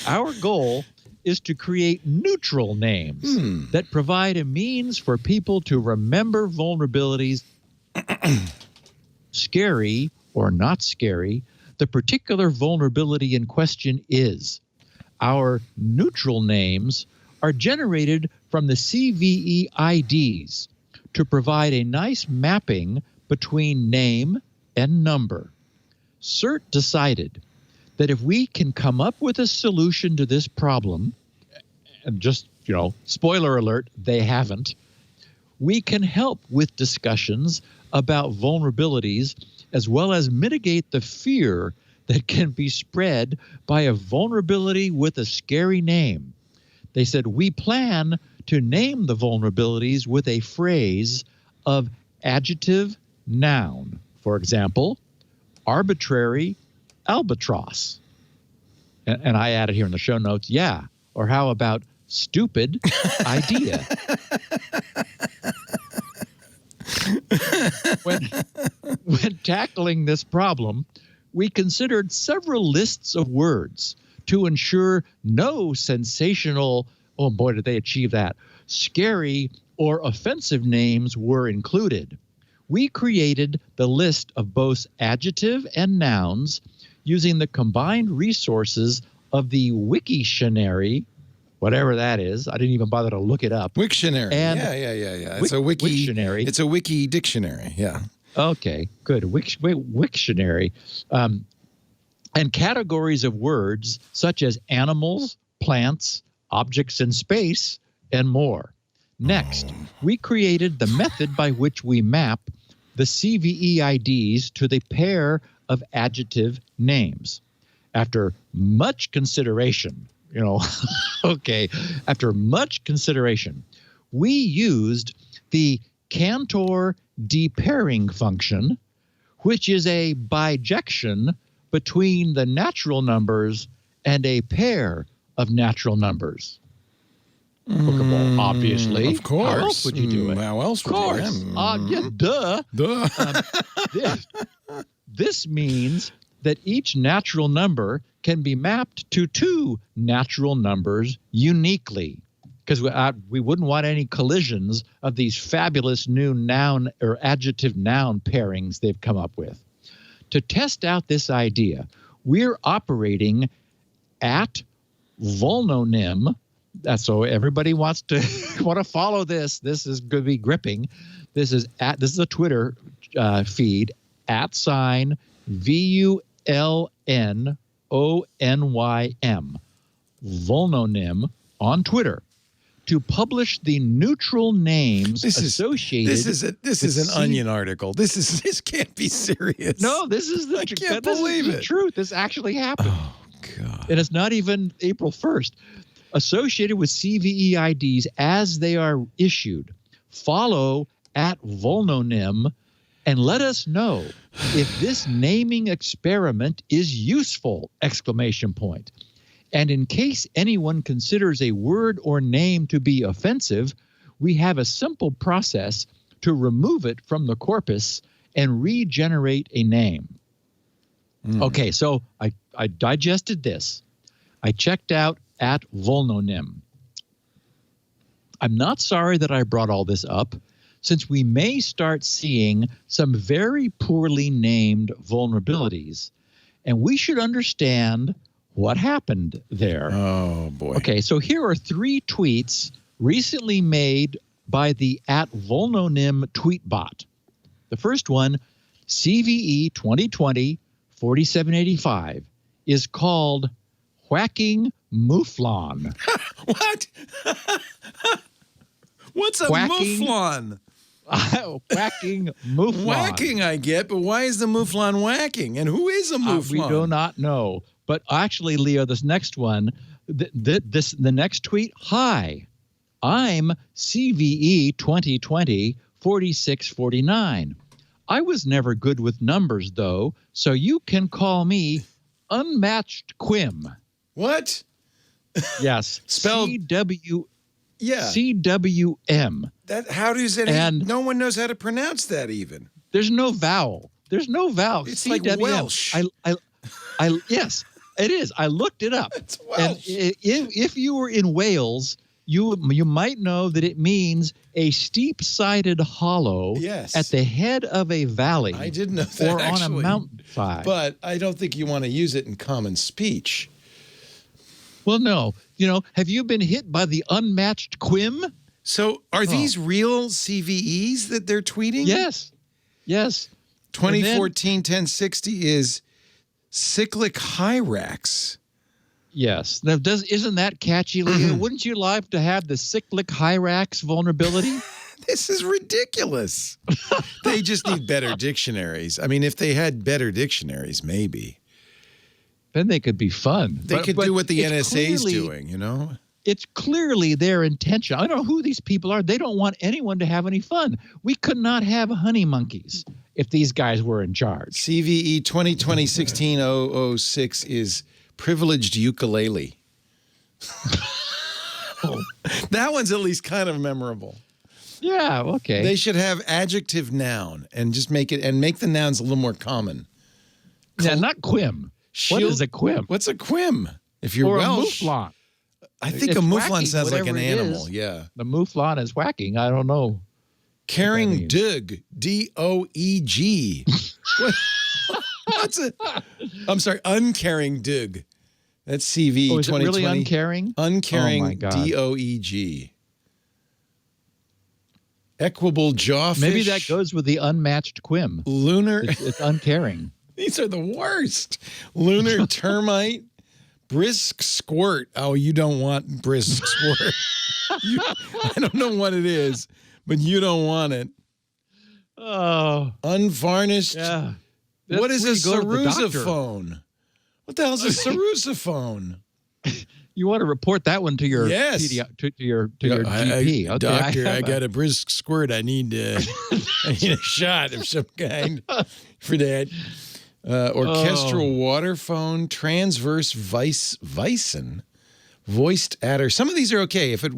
Our goal is to create neutral names that provide a means for people to remember vulnerabilities, scary or not scary, the particular vulnerability in question is. Our neutral names are generated from the CVE IDs to provide a nice mapping between name and number. CERT decided that if we can come up with a solution to this problem, and just, spoiler alert, they haven't, we can help with discussions about vulnerabilities as well as mitigate the fear that can be spread by a vulnerability with a scary name. They said, we plan to name the vulnerabilities with a phrase of adjective noun. For example, arbitrary albatross. And I added here in the show notes, yeah. Or how about stupid idea? When tackling this problem, we considered several lists of words to ensure no sensational, oh boy, did they achieve that, scary or offensive names were included. We created the list of both adjective and nouns using the combined resources of the Wiktionary, whatever that is. I didn't even bother to look it up. Wiktionary. Yeah. It's a wiki. Wiktionary. It's a wiki dictionary. Yeah. Okay, good. Wiktionary. And categories of words such as animals, plants, objects in space, and more. Next, we created the method by which we map the CVE IDs to the pair of adjective names. After much consideration, after much consideration, we used the Cantor depairing function, which is a bijection between the natural numbers and a pair of natural numbers. Bookable, obviously. Of course. How else would you do it? How else would you? Of course. Duh. This means that each natural number can be mapped to two natural numbers uniquely, because we wouldn't want any collisions of these fabulous new noun or adjective noun pairings they've come up with. To test out this idea, we're operating at Vulnonym. So everybody wants to follow this. This is going to be gripping. This is a Twitter feed @ VULNONYM, Vulnonym on Twitter, to publish the neutral names associated. This is an Onion article. This can't be serious. No, this is the I can't believe it. Truth. This actually happened. Oh God! And it's not even April 1st. Associated with CVE IDs as they are issued, follow at Vulnonym and let us know if this naming experiment is useful! And in case anyone considers a word or name to be offensive, we have a simple process to remove it from the corpus and regenerate a name. Okay, so I digested this. I checked out at Vulnonym. I'm not sorry that I brought all this up, since we may start seeing some very poorly named vulnerabilities, and we should understand what happened there. Oh, boy. Okay, so here are 3 tweets recently made by the at Vulnonym tweet bot. The first one, CVE 2020-4785, is called Whacking Mouflon. What? What's a mouflon? Whacking Mouflon. Whacking, I get, but why is the mouflon whacking? And who is a mouflon? We do not know. But actually, Leo, this next one, the next tweet, hi, I'm CVE 2020-4649. I was never good with numbers, though, so you can call me Unmatched Quim. What? Yes. Spelled CWM. That how does it? And no one knows how to pronounce that even. There's no vowel. There's no vowel. It's CWM. like Welsh. Yes, it is. I looked it up. It's Welsh. And if you were in Wales, you might know that it means a steep-sided hollow at the head of a valley. I didn't know that, or actually, on a mountainside. But I don't think you want to use it in common speech. Well, no. Have you been hit by the unmatched Quim? So are these real CVEs that they're tweeting? Yes. 2014-1060 is cyclic hyrax. Yes. Now, isn't that catchy, Leo? Wouldn't you like to have the cyclic hyrax vulnerability? This is ridiculous. They just need better dictionaries. I mean, if they had better dictionaries, maybe. Then they could be fun. They could do what the NSA is doing, It's clearly their intention. I don't know who these people are. They don't want anyone to have any fun. We could not have honey monkeys if these guys were in charge. CVE 2020-16-006 is privileged ukulele. That one's at least kind of memorable. Yeah, okay. They should have adjective noun and just make the nouns a little more common. Yeah, not Quim. What is a Quim? What's a Quim? If you're Welsh. A mouflon. I think a mouflon sounds like an animal. Yeah. The mouflon is whacking. I don't know. Carrying Doeg. D-O-E-G. What's it? I'm sorry. Uncaring Doeg. That's CV 2020. Is it really uncaring? Uncaring, oh my God. D-O-E-G. Equable jawfish. Maybe that goes with the unmatched Quim. Lunar. It's uncaring. These are the worst. Lunar termite. Brisk squirt. Oh, you don't want brisk squirt. I don't know what it is, but you don't want it. Oh. Unvarnished. Yeah. What is a where you go to the doctor. Cerusophone? What the hell is a Cerusophone? You want to report that one to your Yes. to your GP. Okay, doctor, I got a brisk squirt. I need a shot of some kind for that. Orchestral waterphone, transverse Vicen, voiced adder. Some of these are okay. If it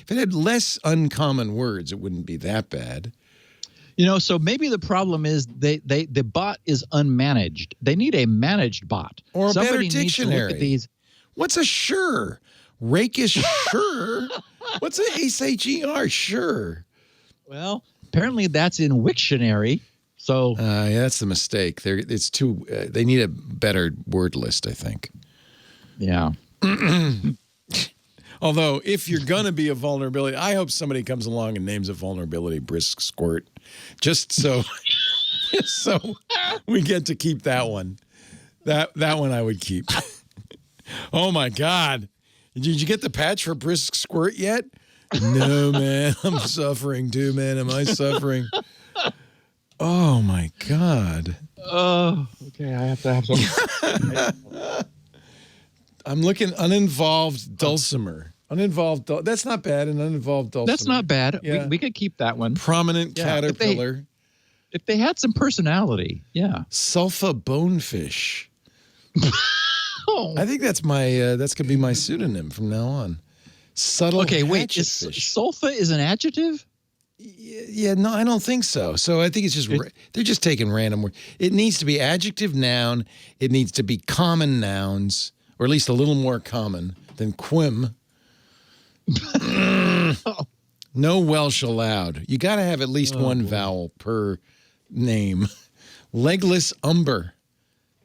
had less uncommon words, it wouldn't be that bad. So maybe the problem is the bot is unmanaged. They need a managed bot. Or a Somebody better dictionary. Needs to look at these. What's a sure? Rakish sure? What's a SHER? Sure. Well, apparently that's in Wiktionary. So yeah, that's the mistake. It's too. They need a better word list, I think. Yeah. Although, if you're gonna be a vulnerability, I hope somebody comes along and names a vulnerability brisk squirt, just so we get to keep that one. That one I would keep. Oh my God. Did you get the patch for brisk squirt yet? No, man. I'm suffering too, man. Am I suffering? Oh my God. Oh, okay. I have to have some. I'm looking uninvolved dulcimer. That's not bad. An uninvolved dulcimer. That's not bad. Yeah. We could keep that one. Prominent caterpillar. If they had some personality, yeah. Sulfa bonefish. Oh. I think that's that's gonna be my pseudonym from now on. Subtle. Okay, wait. Hatchetfish. Sulfa is an adjective? Yeah, no, I don't think so. So I think it's just they're just taking random words. It needs to be adjective, noun. It needs to be common nouns, or at least a little more common than quim. No Welsh allowed. You got to have at least one vowel per name. Legless umber,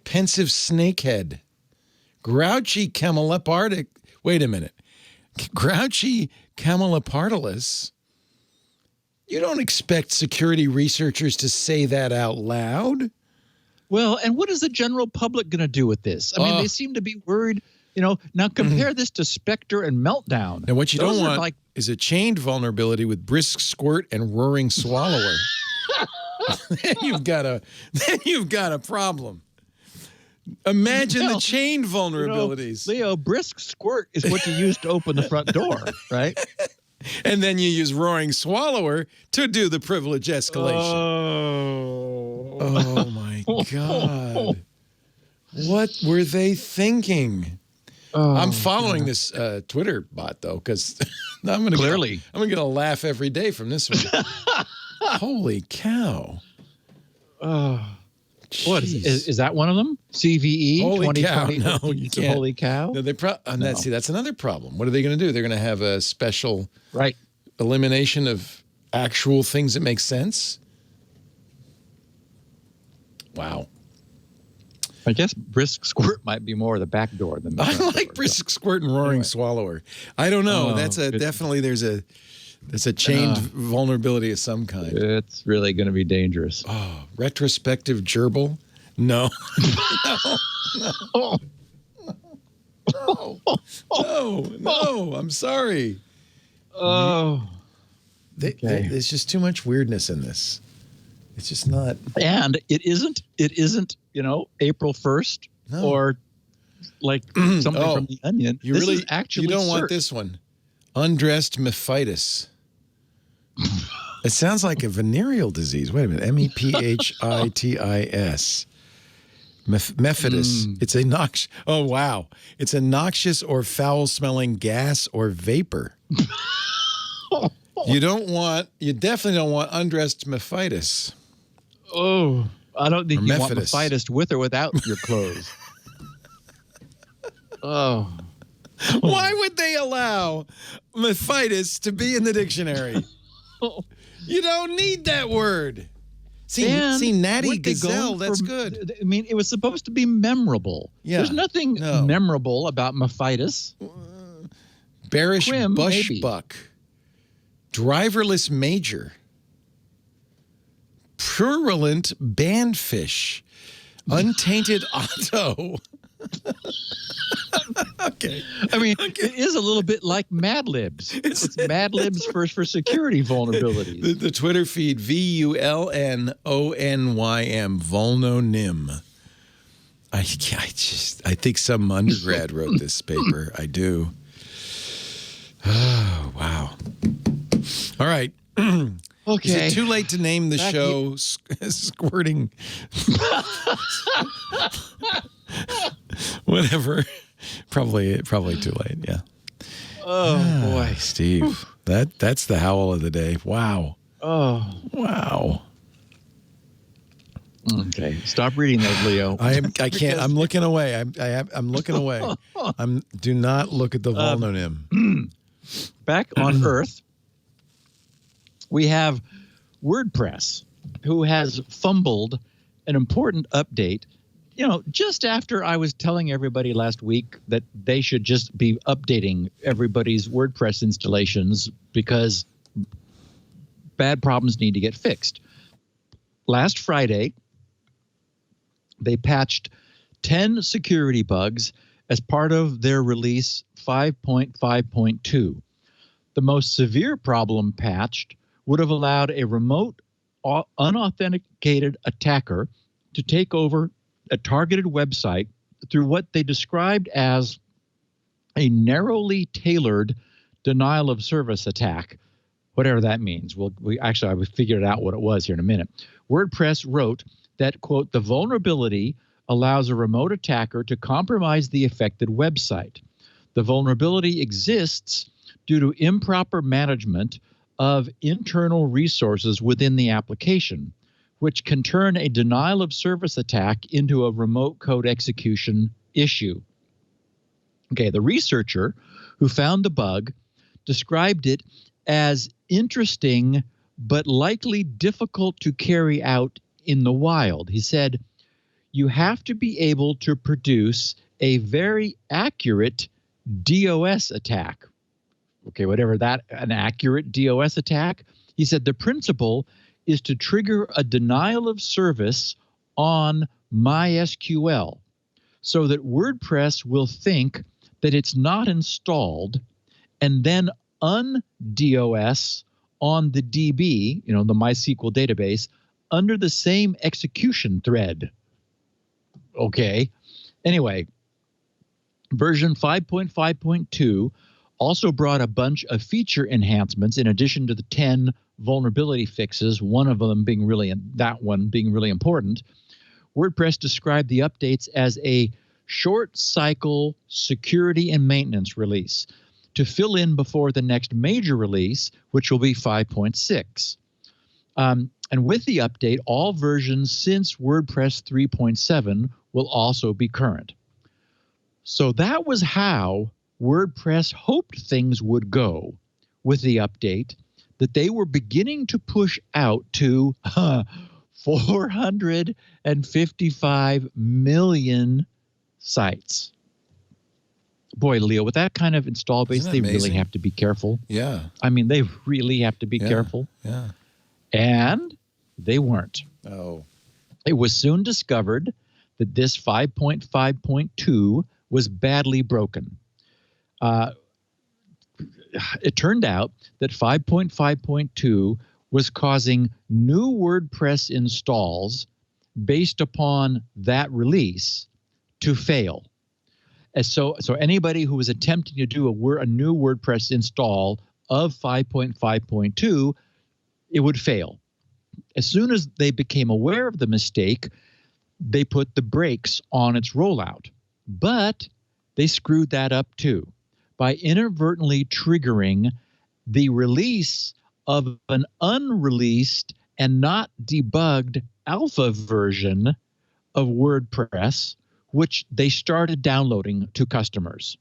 pensive snakehead, grouchy camelopardic. Wait a minute, grouchy camelopardalis. You don't expect security researchers to say that out loud. Well, and what is the general public going to do with this? I mean, they seem to be worried. Now compare this to Spectre and Meltdown. And what you don't want is a chained vulnerability with brisk squirt and roaring swallower. then you've got a problem. Imagine the chained vulnerabilities. Leo, brisk squirt is what you use to open the front door, right? And then you use roaring swallower to do the privilege escalation. Oh my God. What were they thinking? I'm following this Twitter bot though, because I'm gonna laugh every day from this one. Holy cow! What is that one of them? CVE. Holy cow! No, you can't. Holy cow! No, that's another problem. What are they going to do? They're going to have a special elimination of actual things that make sense. Wow. I guess brisk squirt might be more the back door than the front I like brisk squirt and roaring swallower. I don't know. That's definitely there's a chained vulnerability of some kind. It's really going to be dangerous. Oh, retrospective gerbil? No. No. I'm sorry. Oh. There's just too much weirdness in this. It's just not. And it isn't, April 1st or like something from The Onion. You don't want this one. Undressed mephitis. It sounds like a venereal disease. Wait a minute. MEPHITIS. Mephitis. It's a noxious. Oh, wow. It's a noxious or foul-smelling gas or vapor. You definitely don't want undressed mephitis. Oh, I don't think you want mephitis with or without your clothes. Oh. Why would they allow mephitis to be in the dictionary? You don't need that word. See, natty gazelle, that's good. I mean, it was supposed to be memorable. Yeah. There's nothing memorable about mephitis. Bearish bushbuck. Driverless major. Purulent bandfish. Untainted Otto. Okay. I mean, it is a little bit like Mad Libs. It's Mad Libs for security vulnerabilities. The Twitter feed, VULNONYM, Vulnonym. I think some undergrad wrote this paper. I do. Oh, wow. All right. Okay. Is it too late to name the show Squirting? Whatever. Probably too late. Yeah. Oh boy, Steve. That's the howl of the day. Wow. Oh wow. Okay, stop reading those, Leo. I can't. I'm looking away. I'm looking away. Do not look at the Vulnonym. Back on Earth, we have WordPress, who has fumbled an important update. You know, just after I was telling everybody last week that they should just be updating everybody's WordPress installations because bad problems need to get fixed. Last Friday, they patched 10 security bugs as part of their release 5.5.2. The most severe problem patched would have allowed a remote, unauthenticated attacker to take over a targeted website through what they described as a narrowly tailored denial of service attack, whatever that means. I will figure it out what it was here in a minute. WordPress wrote that, quote, the vulnerability allows a remote attacker to compromise the affected website. The vulnerability exists due to improper management of internal resources within the application, which can turn a denial of service attack into a remote code execution issue. Okay, the researcher who found the bug described it as interesting but likely difficult to carry out in the wild. He said, you have to be able to produce a very accurate DOS attack. Okay, whatever that, an accurate DOS attack. He said the principle is to trigger a denial of service on MySQL so that WordPress will think that it's not installed and then un-DOS on the DB, you know, the MySQL database, under the same execution thread. Okay. Anyway, version 5.5.2 also brought a bunch of feature enhancements in addition to the 10 vulnerability fixes, one of them being really important. WordPress described the updates as a short cycle security and maintenance release to fill in before the next major release, which will be 5.6. And with the update, all versions since WordPress 3.7 will also be current. So that was how WordPress hoped things would go with the update, that they were beginning to push out to 455 million sites. Boy, Leo, with that kind of install base, they really have to be careful. Yeah. I mean, they really have to be careful. Yeah. And they weren't. Oh. It was soon discovered that this 5.5.2 was badly broken. It turned out that 5.5.2 was causing new WordPress installs based upon that release to fail. And so anybody who was attempting to do a new WordPress install of 5.5.2, it would fail. As soon as they became aware of the mistake, they put the brakes on its rollout. But they screwed that up too by inadvertently triggering the release of an unreleased and not debugged alpha version of WordPress, which they started downloading to customers.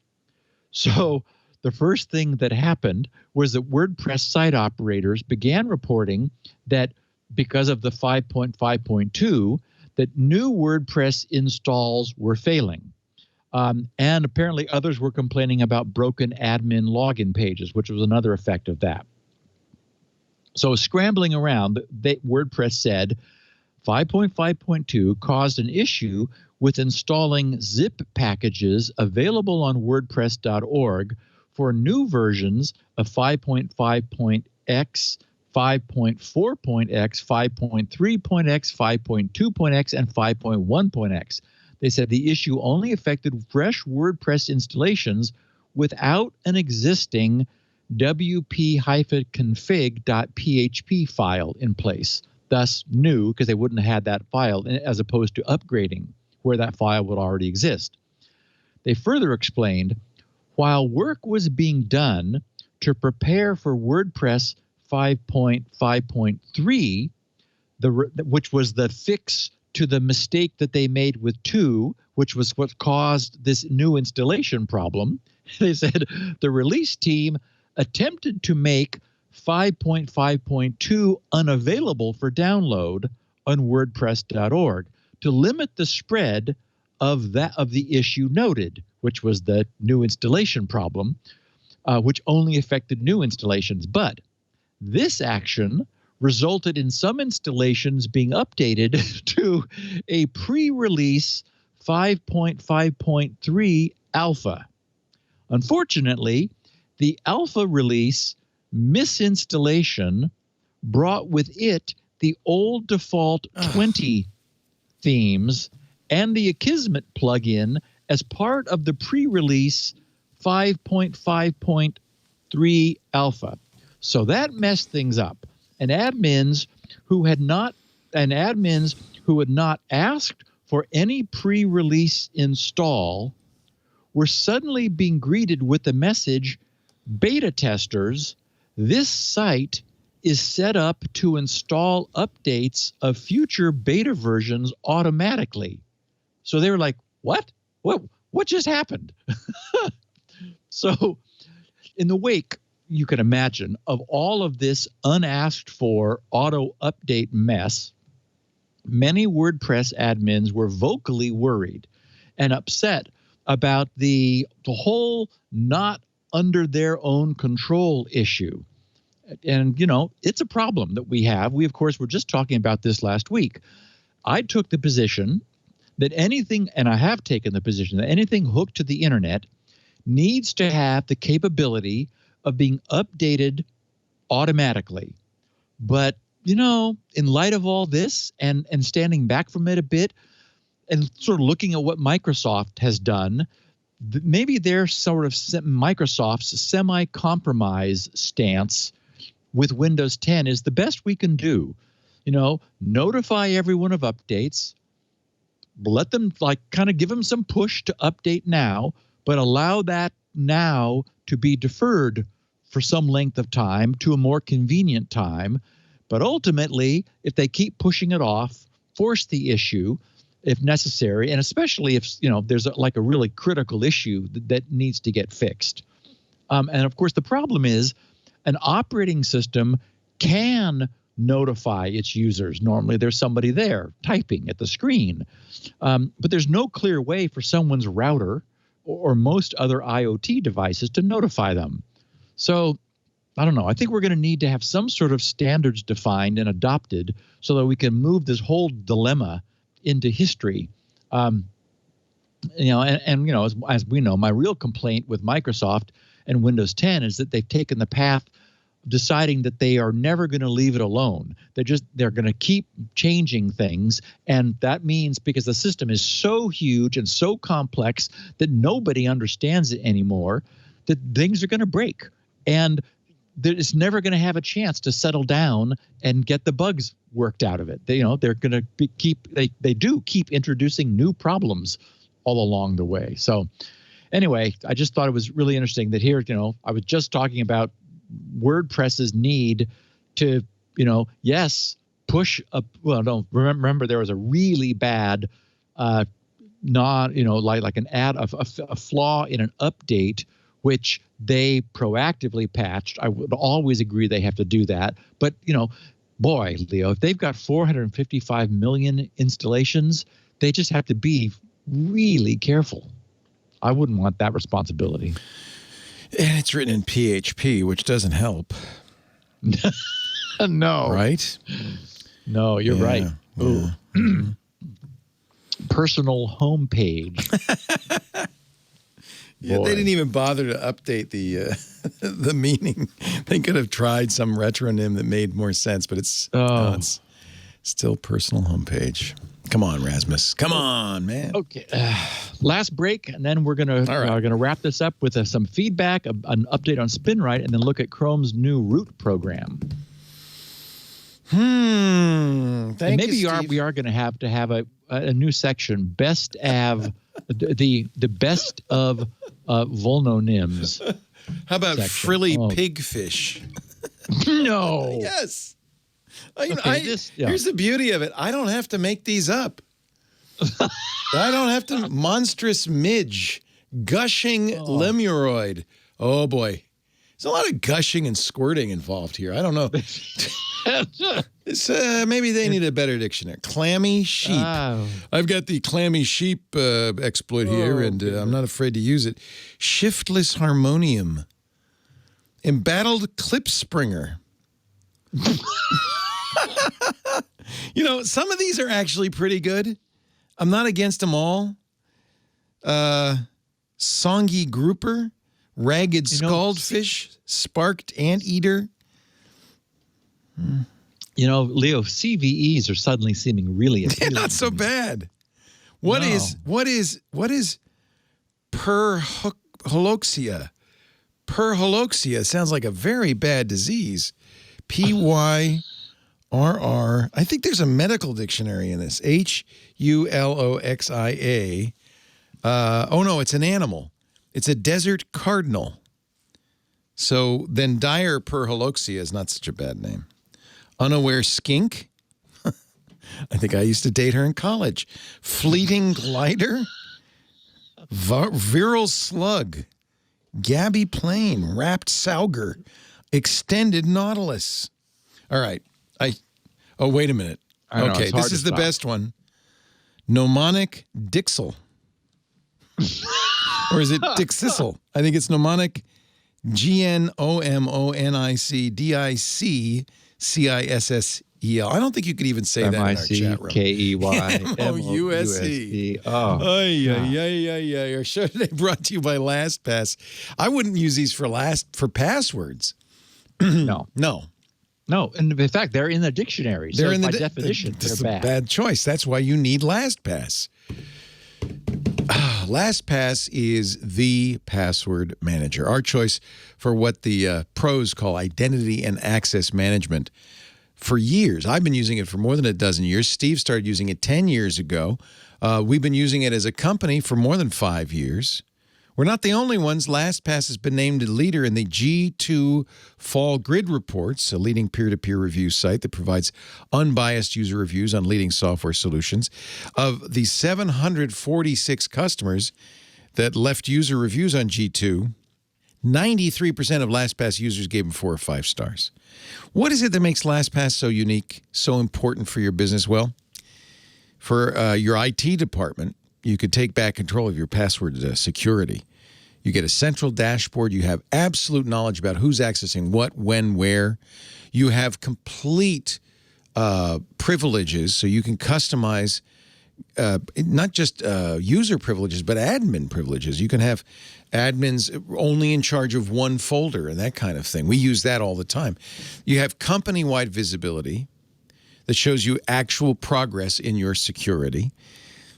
So the first thing that happened was that WordPress site operators began reporting that because of the 5.5.2, that new WordPress installs were failing. And apparently others were complaining about broken admin login pages, which was another effect of that. So scrambling around, WordPress said 5.5.2 caused an issue with installing zip packages available on WordPress.org for new versions of 5.5.x, 5.4.x, 5.3.x, 5.2.x, and 5.1.x. They said the issue only affected fresh WordPress installations without an existing wp-config.php file in place, thus new because they wouldn't have had that file, as opposed to upgrading where that file would already exist. They further explained, while work was being done to prepare for WordPress 5.5.3, which was the fix to the mistake that they made with 2, which was what caused this new installation problem, they said the release team attempted to make 5.5.2 unavailable for download on WordPress.org to limit the spread of the issue noted, which was the new installation problem, which only affected new installations. But this action resulted in some installations being updated to a pre-release 5.5.3 alpha. Unfortunately, the alpha release misinstallation brought with it the old default 20 themes and the Akismet plugin as part of the pre-release 5.5.3 alpha. So that messed things up. And admins who had not asked for any pre-release install were suddenly being greeted with the message, beta testers, this site is set up to install updates of future beta versions automatically. So they were like, what? What just happened? So in the wake, you can imagine, of all of this unasked for auto update mess, many WordPress admins were vocally worried and upset about the whole not under their own control issue. And, you know, it's a problem that we have. We, of course, were just talking about this last week. I took the position that anything, and I have taken the position that anything hooked to the internet needs to have the capability of being updated automatically. But, you know, in light of all this and standing back from it a bit and sort of looking at what Microsoft has done, maybe their sort of Microsoft's semi-compromise stance with Windows 10 is the best we can do. You know, notify everyone of updates, let them kind of give them some push to update now, but allow that now to be deferred for some length of time to a more convenient time. But ultimately, if they keep pushing it off, force the issue if necessary, and especially if, you know, there's a really critical issue that needs to get fixed. And of course, the problem is an operating system can notify its users. Normally, there's somebody there typing at the screen. But there's no clear way for someone's router or most other IoT devices to notify them. So I don't know. I think we're going to need to have some sort of standards defined and adopted so that we can move this whole dilemma into history. You know, and you know, as we know, my real complaint with Microsoft and Windows 10 is that they've taken the path of deciding that they are never going to leave it alone. They're going to keep changing things, and that means because the system is so huge and so complex that nobody understands it anymore, that things are going to break, and it's never going to have a chance to settle down and get the bugs worked out of it. They're going to keep introducing new problems all along the way. So anyway, I just thought it was really interesting that here, you know, I was just talking about WordPress's need to, you know, yes, push up. Well, no, remember there was a really bad, like a flaw in an update, which they proactively patched. I would always agree they have to do that. But, you know, boy, Leo, if they've got 455 million installations, they just have to be really careful. I wouldn't want that responsibility. And it's written in PHP, which doesn't help. No. Right? No, you're right. Yeah. personal homepage. Yeah, they didn't even bother to update the the meaning. They could have tried some retronym that made more sense, but it's still personal homepage. Come on, Rasmus. Come on, man. Okay. Last break, and then we're gonna wrap this up with some feedback, an update on SpinRite, and then look at Chrome's new root program. Maybe we are going to have a new section, best of the best of Vulnonyms. How about section. frilly pigfish? No. Yes. Here's the beauty of it. I don't have to make these up. I don't have to. Monstrous midge, gushing lemuroid. Oh boy, there's a lot of gushing and squirting involved here. I don't know. Maybe they need a better dictionary. Clammy sheep. I've got the clammy sheep exploit here, and I'm not afraid to use it. Shiftless harmonium. Embattled clipspringer. You know, some of these are actually pretty good. I'm not against them all. Songy grouper, ragged scald fish, sparked anteater. You know, Leo, CVEs are suddenly seeming really appealing. Not so bad. What is perholoxia? Perholoxia sounds like a very bad disease. PYRR. I think there's a medical dictionary in this. HULOXIA. Oh no, it's an animal. It's a desert cardinal. So then dire perholoxia is not such a bad name. Unaware skink. I think I used to date her in college. Fleeting glider. Viral slug. Gabby plane. Wrapped sauger. Extended nautilus. All right. Oh, wait a minute. Okay, this is the best one. Mnemonic dixel. Or is it dixissel? I think it's mnemonic GNOMONICDICCISSEL. I don't think you could even say that in our chat room. MOUSE. Our show today brought to you by LastPass. I wouldn't use these for passwords. No. No, and in fact, they're in the dictionary. So by definition, this is they're a bad choice. That's why you need LastPass. LastPass is the password manager. Our choice for what the pros call identity and access management. For years, I've been using it for more than a dozen years. Steve started using it 10 years ago. We've been using it as a company for more than 5 years. We're not the only ones. LastPass has been named a leader in the G2 Fall Grid Reports, a leading peer-to-peer review site that provides unbiased user reviews on leading software solutions. Of the 746 customers that left user reviews on G2, 93% of LastPass users gave them 4 or 5 stars. What is it that makes LastPass so unique, so important for your business? Well, for your IT department, you could take back control of your password security. You get a central dashboard. You have absolute knowledge about who's accessing what, when, where. You have complete privileges, so you can customize not just user privileges, but admin privileges. You can have admins only in charge of one folder and that kind of thing. We use that all the time. You have company-wide visibility that shows you actual progress in your security.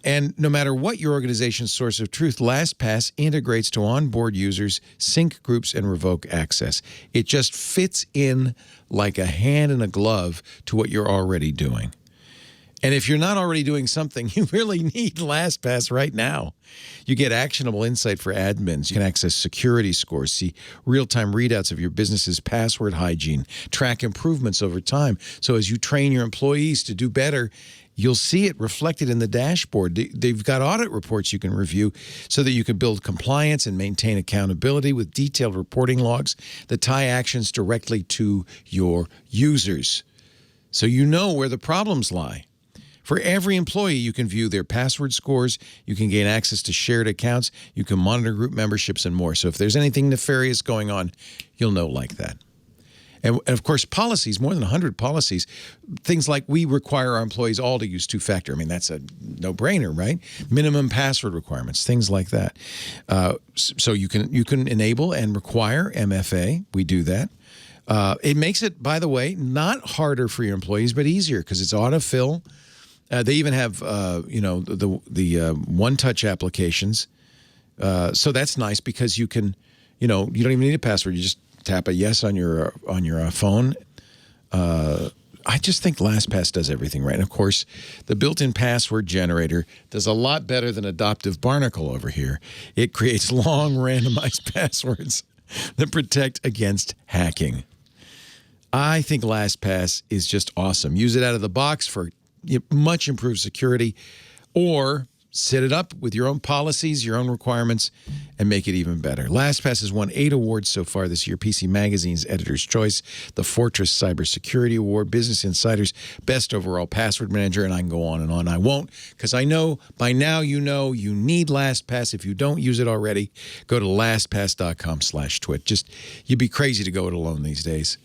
And no matter what your organization's source of truth, LastPass integrates to onboard users, sync groups, and revoke access. It just fits in like a hand in a glove to what you're already doing. And if you're not already doing something, you really need LastPass right now. You get actionable insight for admins. You can access security scores, see real-time readouts of your business's password hygiene, track improvements over time. So as you train your employees to do better, you'll see it reflected in the dashboard. They've got audit reports you can review so that you can build compliance and maintain accountability with detailed reporting logs that tie actions directly to your users. So you know where the problems lie. For every employee, you can view their password scores, you can gain access to shared accounts, you can monitor group memberships and more. So if there's anything nefarious going on, you'll know like that. And of course, policies, more than 100 policies, things like we require our employees all to use two-factor. I mean, that's a no-brainer, right? Minimum password requirements, things like that. So you can enable and require MFA. We do that. It makes it, by the way, not harder for your employees, but easier because it's autofill. They even have, the one-touch applications. So that's nice because you can, you don't even need a password. You just tap a yes on your phone. I just think LastPass does everything right. And of course, the built-in password generator does a lot better than Adoptive Barnacle over here. It creates long randomized passwords that protect against hacking. I think LastPass is just awesome. Use it out of the box for much improved security, or set it up with your own policies, your own requirements, and make it even better. LastPass has won 8 awards so far this year. PC Magazine's Editor's Choice, the Fortress Cybersecurity Award, Business Insider's Best Overall Password Manager, and I can go on and on. I won't, because I know by now you need LastPass. If you don't use it already, go to lastpass.com/twit. You'd be crazy to go it alone these days.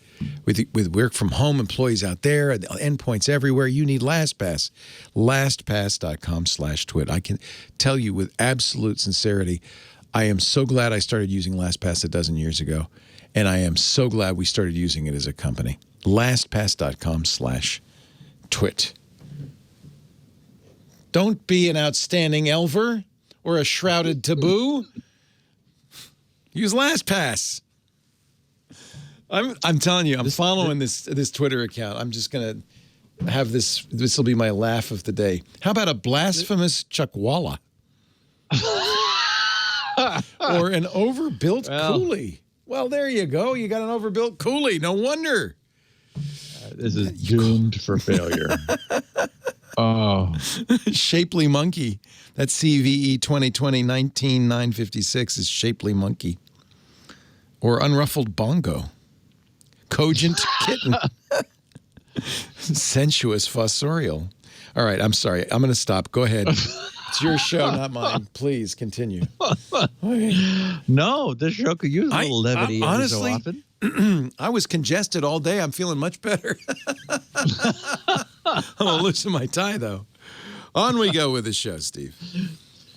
With work from home employees out there, endpoints everywhere, you need LastPass. LastPass.com/twit. I can tell you with absolute sincerity, I am so glad I started using LastPass a dozen years ago, and I am so glad we started using it as a company. LastPass.com/twit. Don't be an outstanding Elver or a shrouded taboo. Use LastPass. I'm telling you, I'm following this Twitter account. I'm just going to have this will be my laugh of the day. How about a blasphemous Chuckwalla? Or an overbuilt coolie? Well, there you go. You got an overbuilt coolie. No wonder. This is doomed for failure. Oh. Shapely Monkey. That's CVE 2020-19-956 is Shapely Monkey. Or Unruffled Bongo. Cogent Kitten. Sensuous Fossorial. All right, I'm sorry. I'm going to stop. Go ahead. It's your show, not mine. Please continue. No, this show could use a little levity honestly, every so often. I was congested all day. I'm feeling much better. I'm going to loosen my tie, though. On we go with the show, Steve.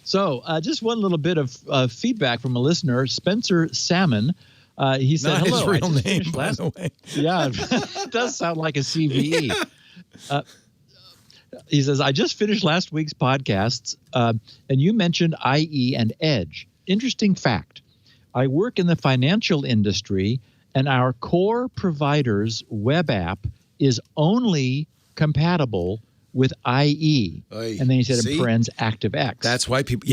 So just one little bit of feedback from a listener, Spencer Salmon. He said, not hello. His real name, by the way. Yeah, it does sound like a CVE. Yeah. He says, I just finished last week's podcasts, and you mentioned IE and Edge. Interesting fact. I work in the financial industry, and our core provider's web app is only compatible with IE. Oy. And then he said, in parens, ActiveX. That's why people,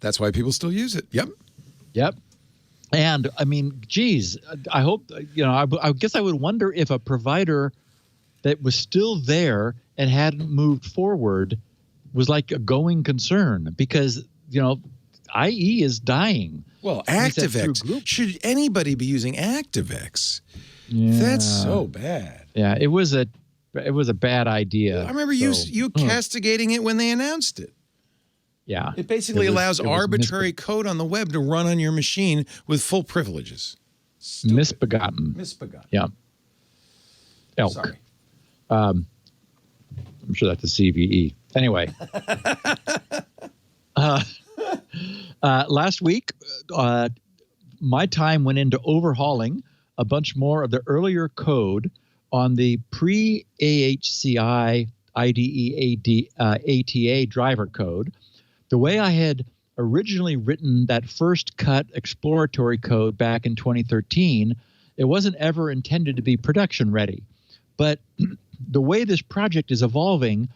that's why people still use it. Yep. And I mean, geez, I hope, I guess I would wonder if a provider that was still there and hadn't moved forward was like a going concern, because, IE is dying. Well, ActiveX. Should anybody be using ActiveX? Yeah. That's so bad. Yeah, it was a bad idea. I remember you castigating it when they announced it. Yeah. It basically allows arbitrary code on the web to run on your machine with full privileges. Stupid. Misbegotten. Yeah. Elk. Sorry. I'm sure that's a CVE. Anyway. Last week, my time went into overhauling a bunch more of the earlier code on the pre-AHCI IDE ATA driver code. The way I had originally written that first cut exploratory code back in 2013, it wasn't ever intended to be production ready. But the way this project is evolving,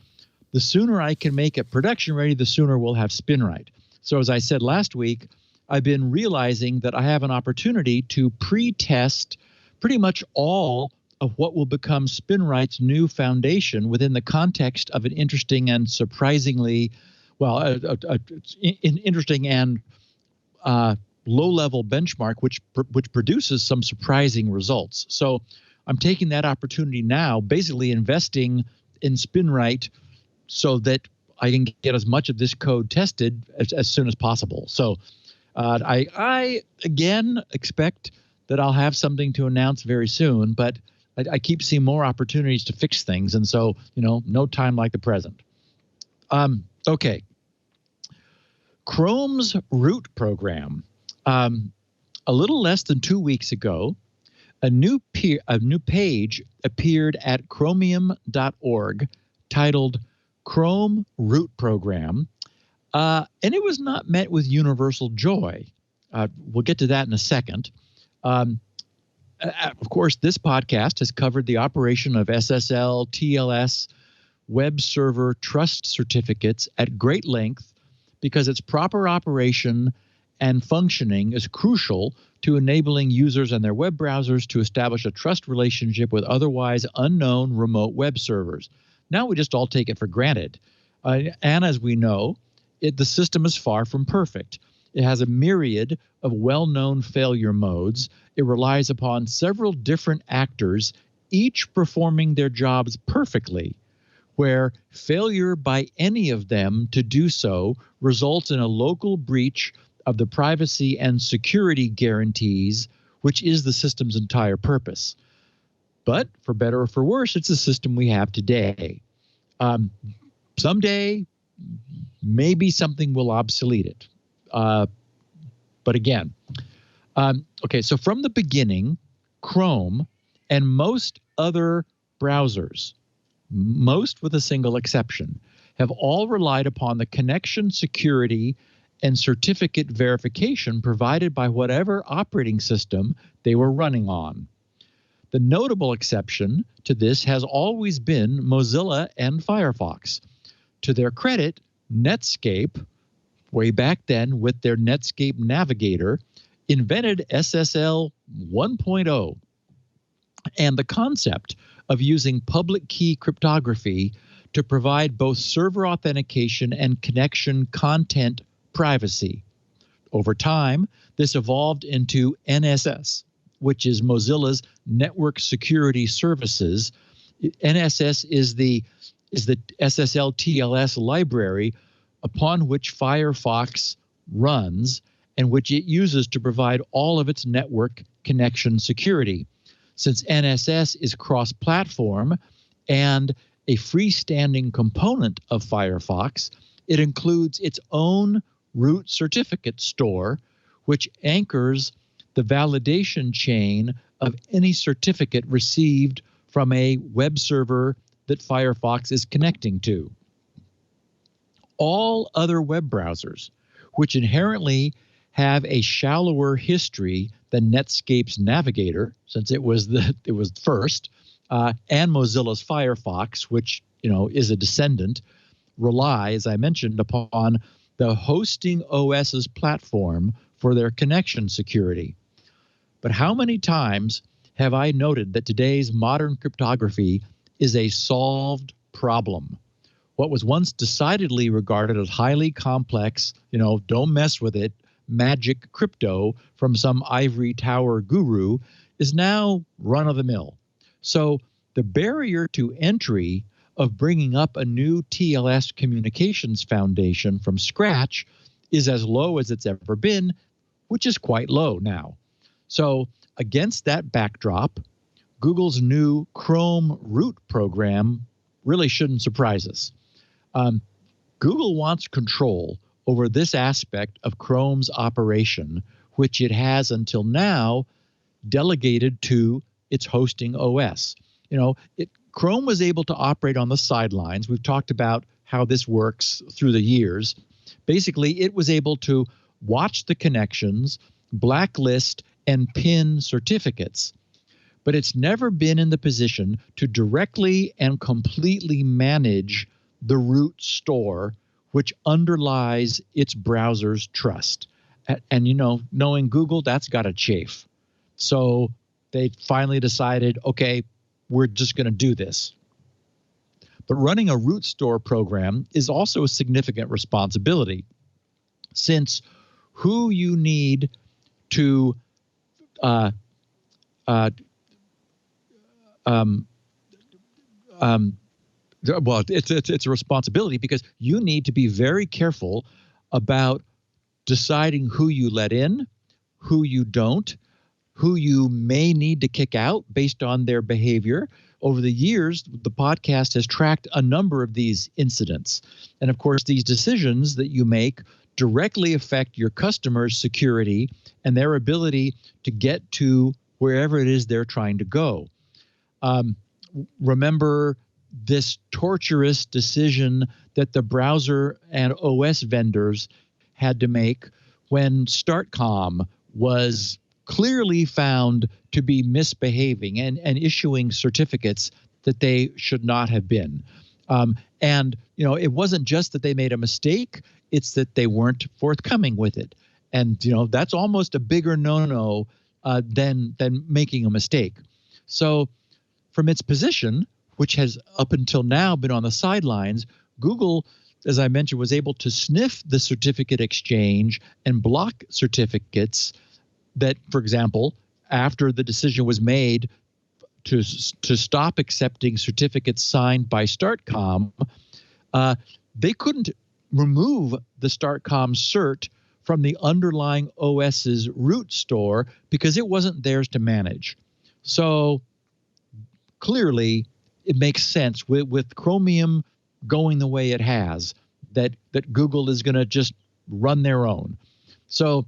the sooner I can make it production ready, the sooner we'll have SpinRite. So as I said last week, I've been realizing that I have an opportunity to pre-test pretty much all of what will become SpinRite's new foundation within the context of an interesting and surprisingly, interesting and low-level benchmark, which produces some surprising results. So I'm taking that opportunity now, basically investing in SpinRite so that I can get as much of this code tested as soon as possible. So I again expect that I'll have something to announce very soon, but I keep seeing more opportunities to fix things. And so, no time like the present. Okay. Chrome's root program. A little less than 2 weeks ago, a new page appeared at chromium.org titled Chrome Root Program, and it was not met with universal joy. We'll get to that in a second. Of course, this podcast has covered the operation of SSL, TLS, web server trust certificates at great length because its proper operation and functioning is crucial to enabling users and their web browsers to establish a trust relationship with otherwise unknown remote web servers. Now we just all take it for granted. And as we know, the system is far from perfect. It has a myriad of well-known failure modes. It relies upon several different actors, each performing their jobs perfectly, where failure by any of them to do so results in a local breach of the privacy and security guarantees, which is the system's entire purpose. But for better or for worse, it's the system we have today. Someday, maybe something will obsolete it. But again, okay, so from the beginning, Chrome and most other browsers, most with a single exception, have all relied upon the connection security and certificate verification provided by whatever operating system they were running on. The notable exception to this has always been Mozilla and Firefox. To their credit, Netscape, way back then with their Netscape Navigator, invented SSL 1.0 and the concept of using public key cryptography to provide both server authentication and connection content privacy. Over time, this evolved into NSS, which is Mozilla's Network Security Services. NSS is the SSL TLS library upon which Firefox runs and which it uses to provide all of its network connection security. Since NSS is cross-platform and a freestanding component of Firefox, it includes its own root certificate store, which anchors the validation chain of any certificate received from a web server that Firefox is connecting to. All other web browsers, which inherently have a shallower history than Netscape's Navigator, since it was first, and Mozilla's Firefox, which is a descendant, rely, as I mentioned, upon the hosting OS's platform for their connection security. But how many times have I noted that today's modern cryptography is a solved problem? What was once decidedly regarded as highly complex, don't mess with it, magic crypto from some ivory tower guru is now run-of-the-mill. So the barrier to entry of bringing up a new TLS communications foundation from scratch is as low as it's ever been, which is quite low now. So against that backdrop, Google's new Chrome root program really shouldn't surprise us. Google wants control over this aspect of Chrome's operation, which it has until now delegated to its hosting OS. Chrome was able to operate on the sidelines. We've talked about how this works through the years. Basically, it was able to watch the connections, blacklist, and pin certificates. But it's never been in the position to directly and completely manage the root store, which underlies its browser's trust. And, knowing Google, that's got to chafe. So they finally decided, okay, we're just going to do this. But running a root store program is also a significant responsibility, since who you need to well, it's a responsibility because you need to be very careful about deciding who you let in, who you don't, who you may need to kick out based on their behavior. Over the years, the podcast has tracked a number of these incidents. And of course, these decisions that you make directly affect your customers' security and their ability to get to wherever it is they're trying to go. Remember this torturous decision that the browser and OS vendors had to make when StartCom was clearly found to be misbehaving and issuing certificates that they should not have been. And, it wasn't just that they made a mistake, it's that they weren't forthcoming with it. And, that's almost a bigger no-no than making a mistake. So from its position, which has up until now been on the sidelines, Google, as I mentioned, was able to sniff the certificate exchange and block certificates that, for example, after the decision was made to stop accepting certificates signed by StartCom, they couldn't remove the StartCom cert from the underlying OS's root store because it wasn't theirs to manage. So clearly, it makes sense with Chromium going the way it has that Google is going to just run their own. So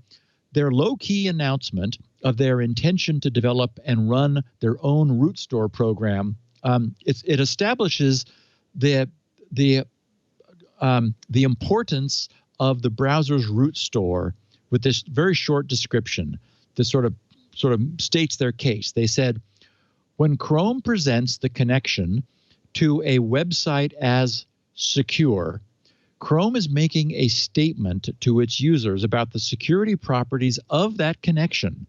their low-key announcement of their intention to develop and run their own root store program, it establishes the importance of the browser's root store with this very short description that sort of states their case. They said, when Chrome presents the connection to a website as secure, Chrome is making a statement to its users about the security properties of that connection.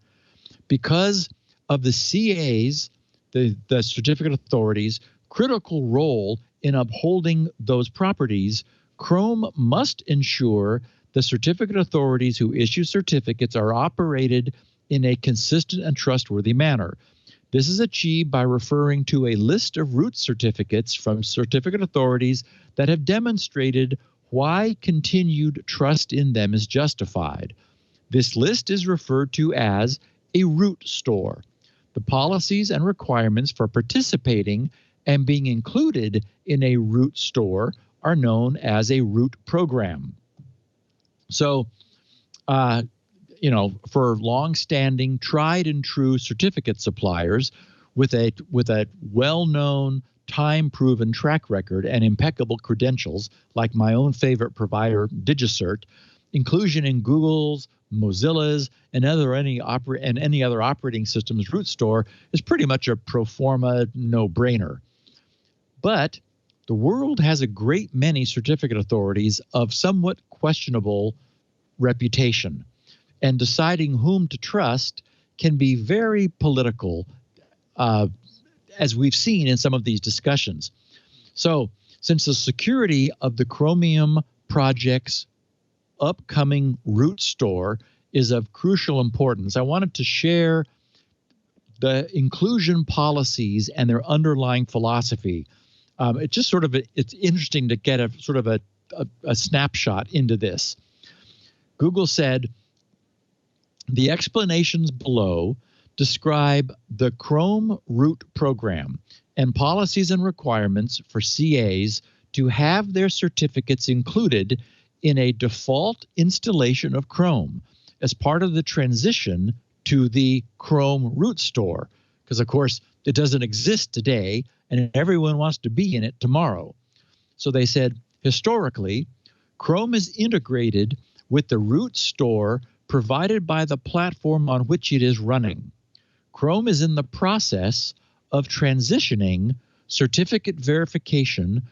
Because of the CA's, the certificate authorities, critical role in upholding those properties, Chrome must ensure the certificate authorities who issue certificates are operated in a consistent and trustworthy manner. This is achieved by referring to a list of root certificates from certificate authorities that have demonstrated why continued trust in them is justified. This list is referred to as a root store. The policies and requirements for participating and being included in a root store are known as a root program. So, for long-standing, tried-and-true certificate suppliers with a well-known, time-proven track record and impeccable credentials, like my own favorite provider, DigiCert, inclusion in Google's, Mozilla's, and any other operating system's root store is pretty much a pro forma no-brainer. But the world has a great many certificate authorities of somewhat questionable reputation, and deciding whom to trust can be very political, as we've seen in some of these discussions. So, since the security of the Chromium project's upcoming root store is of crucial importance, I wanted to share the inclusion policies and their underlying philosophy. It's interesting to get a snapshot into this. Google said, the explanations below describe the Chrome root program and policies and requirements for CAs to have their certificates included in a default installation of Chrome as part of the transition to the Chrome root store. Because, of course, it doesn't exist today, and everyone wants to be in it tomorrow. So they said, historically, Chrome is integrated with the root store provided by the platform on which it is running. Chrome is in the process of transitioning certificate verification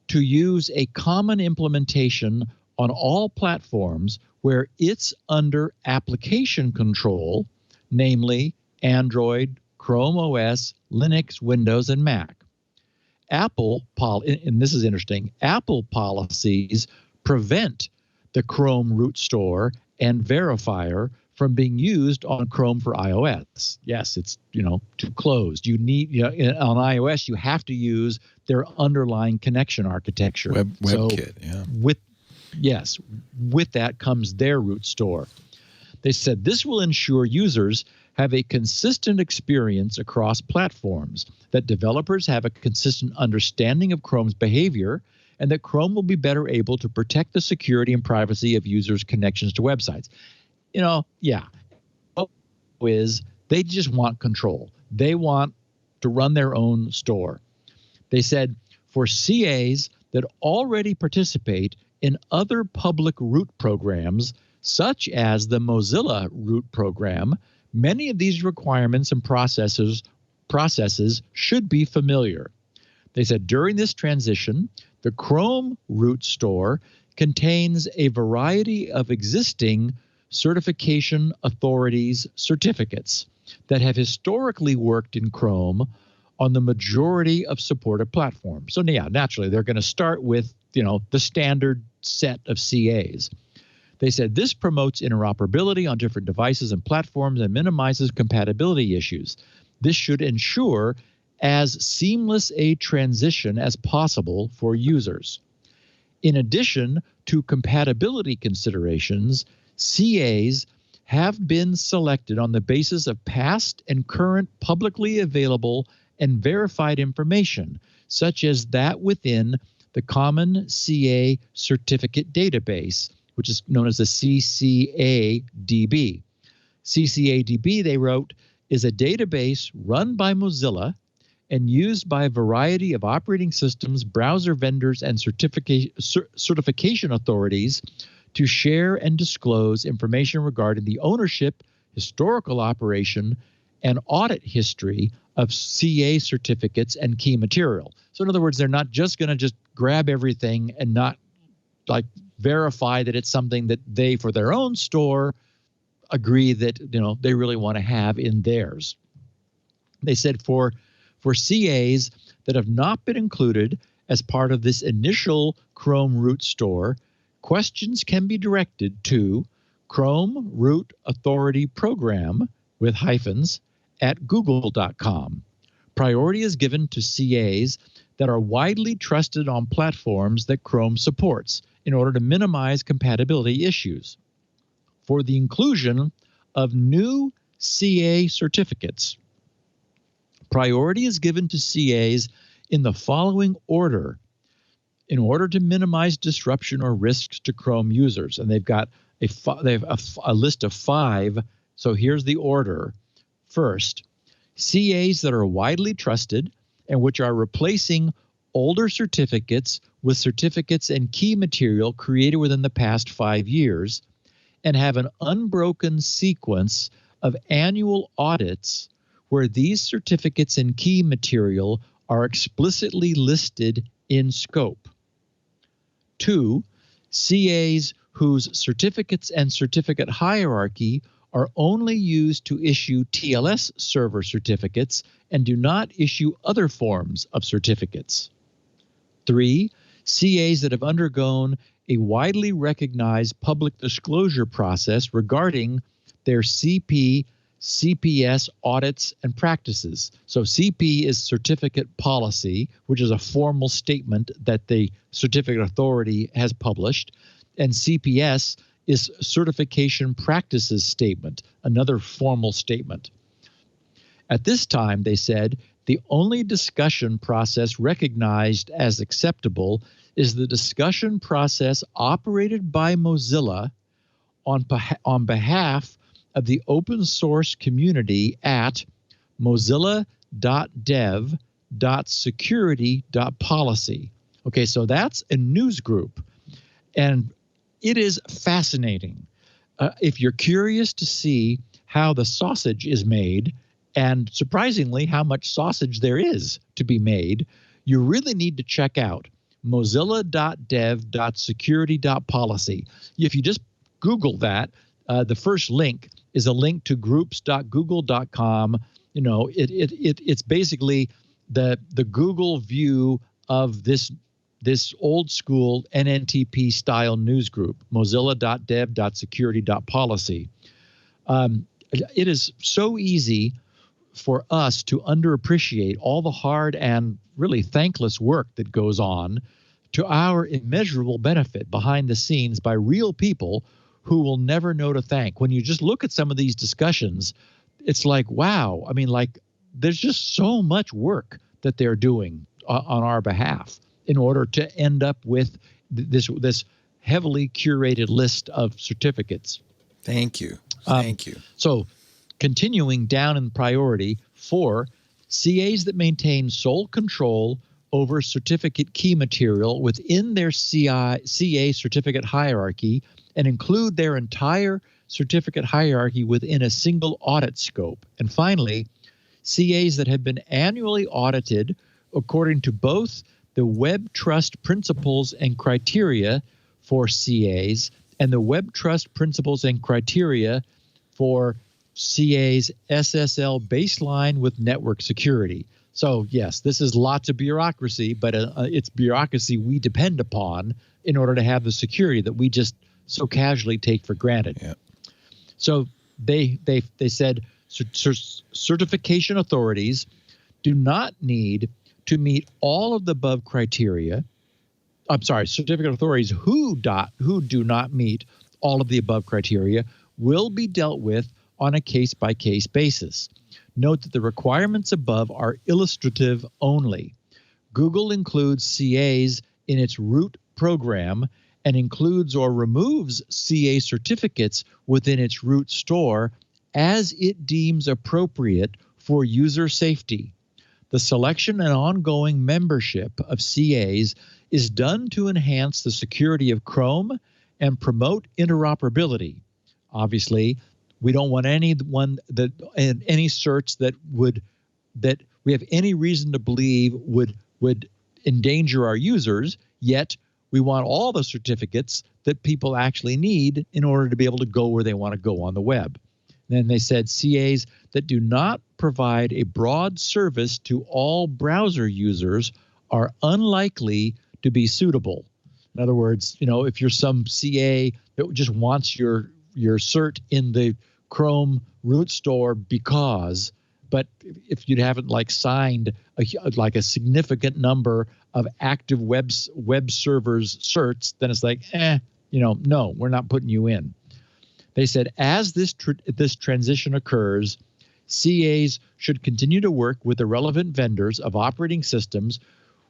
to use a common implementation on all platforms where it's under application control, namely Android, Chrome OS, Linux, Windows, and Mac. And this is interesting, Apple policies prevent the Chrome root store and verifier from being used on Chrome for iOS. Yes, it's too closed. You need on iOS you have to use their underlying connection architecture. WebKit, yeah. With that comes their root store. They said this will ensure users have a consistent experience across platforms, that developers have a consistent understanding of Chrome's behavior, and that Chrome will be better able to protect the security and privacy of users' connections to websites. They just want control. They want to run their own store. They said for CAs that already participate in other public root programs, such as the Mozilla root program, many of these requirements and processes should be familiar. They said during this transition, the Chrome root store contains a variety of existing certification authorities certificates that have historically worked in Chrome on the majority of supported platforms. So yeah, naturally, they're going to start with, the standard set of CAs. They said this promotes interoperability on different devices and platforms and minimizes compatibility issues. This should ensure as seamless a transition as possible for users. In addition to compatibility considerations, CAs have been selected on the basis of past and current publicly available and verified information, such as that within the Common CA Certificate Database, which is known as the CCADB. CCADB, they wrote, is a database run by Mozilla and used by a variety of operating systems, browser vendors, and certification authorities to share and disclose information regarding the ownership, historical operation, and audit history of CA certificates and key material. So in other words, they're not just going to just grab everything and not verify that it's something that they, for their own store, agree that they really want to have in theirs. They said for CAs that have not been included as part of this initial Chrome root store, questions can be directed to Chrome Root Authority Program with hyphens at google.com. Priority is given to CAs that are widely trusted on platforms that Chrome supports in order to minimize compatibility issues. For the inclusion of new CA certificates, priority is given to CAs in the following order in order to minimize disruption or risks to Chrome users. And they've got a list of 5. So here's the order. First, CAs that are widely trusted and which are replacing older certificates with certificates and key material created within the past 5 years and have an unbroken sequence of annual audits where these certificates and key material are explicitly listed in scope. 2, CAs whose certificates and certificate hierarchy are only used to issue TLS server certificates and do not issue other forms of certificates. 3, CAs that have undergone a widely recognized public disclosure process regarding their CP, CPS audits and practices. So CP is certificate policy, which is a formal statement that the certificate authority has published, and CPS is certification practices statement, another formal statement. At this time, they said, the only discussion process recognized as acceptable is the discussion process operated by Mozilla on behalf of the open source community at mozilla.dev.security.policy. Okay, so that's a news group, and it is fascinating. If you're curious to see how the sausage is made, and surprisingly how much sausage there is to be made, you really need to check out mozilla.dev.security.policy. If you just Google that, the first link is a link to groups.google.com. It's basically the Google view of this old school NNTP style news group, mozilla.dev.security.policy. It is so easy for us to underappreciate all the hard and really thankless work that goes on to our immeasurable benefit behind the scenes by real people who will never know to thank. When you just look at some of these discussions, it's like, wow. I mean, like, there's just so much work that they're doing on our behalf in order to end up with this heavily curated list of certificates. Thank you. Thank you. So continuing down in priority, 4, CAs that maintain sole control over certificate key material within their CA certificate hierarchy and include their entire certificate hierarchy within a single audit scope. And finally, CAs that have been annually audited according to both the Web Trust Principles and Criteria for CAs and the Web Trust Principles and Criteria for CA's SSL baseline with network security. So, yes, this is lots of bureaucracy, but it's bureaucracy we depend upon in order to have the security that we just so casually take for granted. Yeah. So they said certification authorities do not need to meet all of the above criteria. I'm sorry, certificate authorities who do not meet all of the above criteria will be dealt with on a case-by-case basis. Note that the requirements above are illustrative only. Google includes CAs in its root program and includes or removes CA certificates within its root store as it deems appropriate for user safety. The selection and ongoing membership of CAs is done to enhance the security of Chrome and promote interoperability. Obviously, we don't want any certs that we have any reason to believe would endanger our users, yet we want all the certificates that people actually need in order to be able to go where they want to go on the web. And then they said CAs that do not provide a broad service to all browser users are unlikely to be suitable. In other words, if you're some CA that just wants your cert in the Chrome root store but if you haven't signed a significant number of active web servers certs, then it's like, no, we're not putting you in. They said as this transition occurs, CAs should continue to work with the relevant vendors of operating systems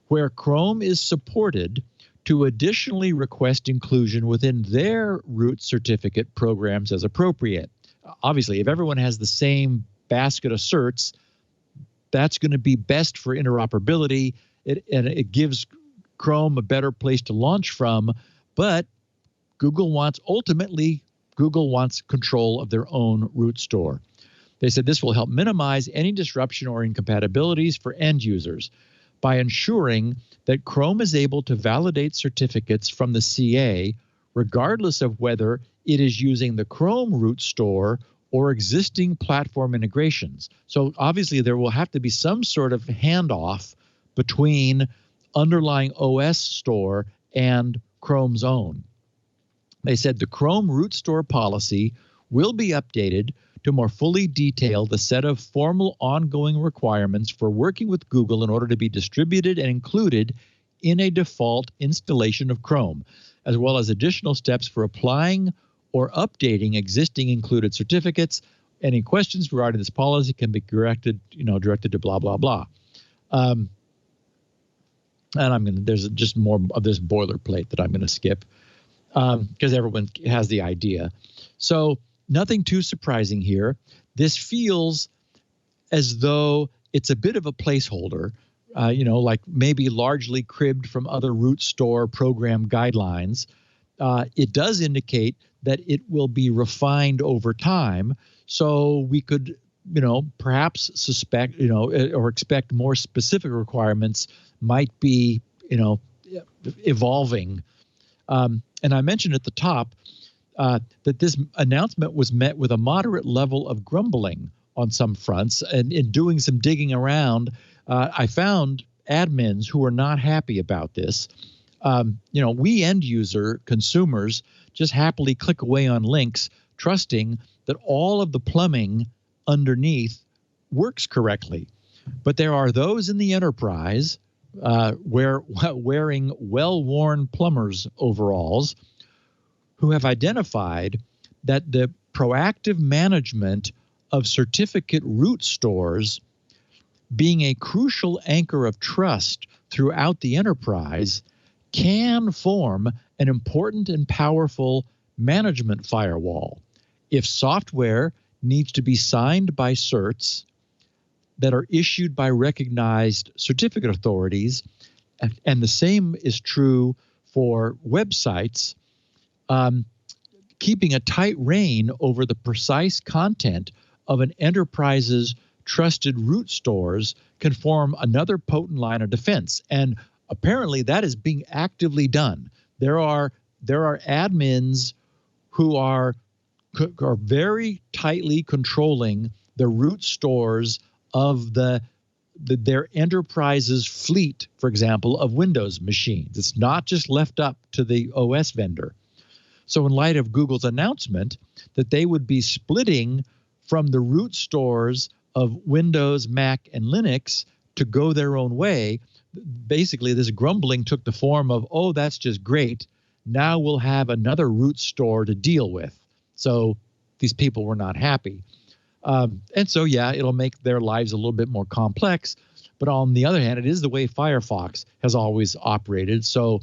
where Chrome is supported to additionally request inclusion within their root certificate programs as appropriate. Obviously, if everyone has the same basket of certs, that's going to be best for interoperability. It gives Chrome a better place to launch from, but Google wants control of their own root store. They said this will help minimize any disruption or incompatibilities for end users by ensuring that Chrome is able to validate certificates from the CA regardless of whether it is using the Chrome root store or existing platform integrations. So obviously there will have to be some sort of handoff between underlying OS store and Chrome's own. They said the Chrome root store policy will be updated to more fully detail the set of formal ongoing requirements for working with Google in order to be distributed and included in a default installation of Chrome, as well as additional steps for applying or updating existing included certificates. Any questions regarding this policy can be directed to blah, blah, blah. And there's just more of this boilerplate that I'm going to skip because everyone has the idea. So nothing too surprising here. This feels as though it's a bit of a placeholder, like maybe largely cribbed from other root store program guidelines. It does indicate that it will be refined over time. So we could, perhaps suspect, or expect more specific requirements might be, evolving. And I mentioned at the top that this announcement was met with a moderate level of grumbling on some fronts. And in doing some digging around, I found admins who were not happy about this. We end user consumers just happily click away on links, trusting that all of the plumbing underneath works correctly. But there are those in the enterprise wearing well-worn plumber's overalls who have identified that the proactive management of certificate root stores, being a crucial anchor of trust throughout the enterprise, can form an important and powerful management firewall. If software needs to be signed by certs that are issued by recognized certificate authorities, and the same is true for websites, keeping a tight rein over the precise content of an enterprise's trusted root stores can form another potent line of defense. And apparently that is being actively done. There are admins who are very tightly controlling the root stores of their enterprise's fleet, for example, of Windows machines. It's not just left up to the OS vendor. So in light of Google's announcement that they would be splitting from the root stores of Windows, Mac, and Linux to go their own way, basically this grumbling took the form of, oh, that's just great. Now we'll have another root store to deal with. So these people were not happy. And so, yeah, it'll make their lives a little bit more complex. But on the other hand, it is the way Firefox has always operated. So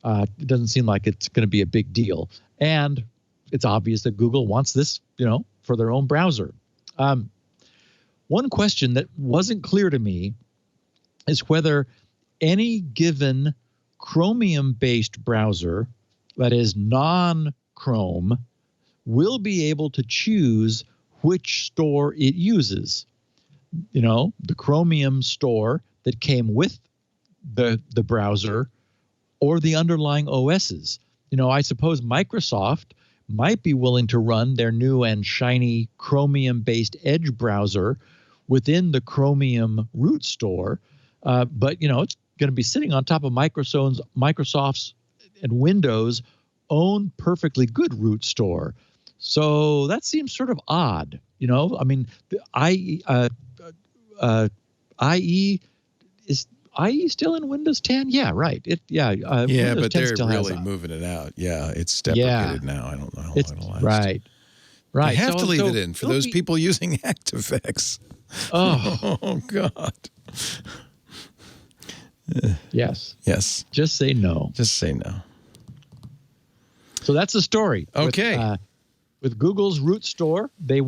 it doesn't seem like it's going to be a big deal. And it's obvious that Google wants this, for their own browser. One question that wasn't clear to me is whether any given Chromium-based browser, that is non-Chrome, will be able to choose which store it uses. The Chromium store that came with the browser or the underlying OSs. I suppose Microsoft might be willing to run their new and shiny Chromium-based Edge browser within the Chromium root store, but it's going to be sitting on top of Microsoft's and Windows' own perfectly good root store. So that seems sort of odd, I mean, IE is IE still in Windows 10? Yeah, right. Yeah, but they're really moving it out. Yeah, it's deprecated now. I don't know how long it'll last. Right. You have to leave it in for those people using ActiveX. Oh God. Yes. Just say no. So that's the story. Okay. With Google's root store, we'll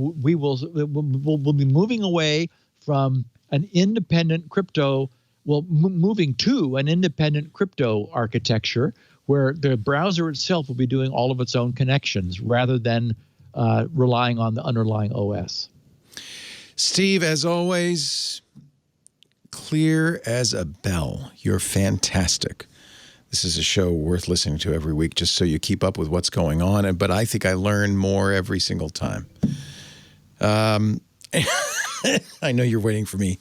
be moving away from an independent crypto. Moving to an independent crypto architecture where the browser itself will be doing all of its own connections rather than relying on the underlying OS. Steve, as always, clear as a bell. You're fantastic. This is a show worth listening to every week just so you keep up with what's going on. But I think I learn more every single time. I know you're waiting for me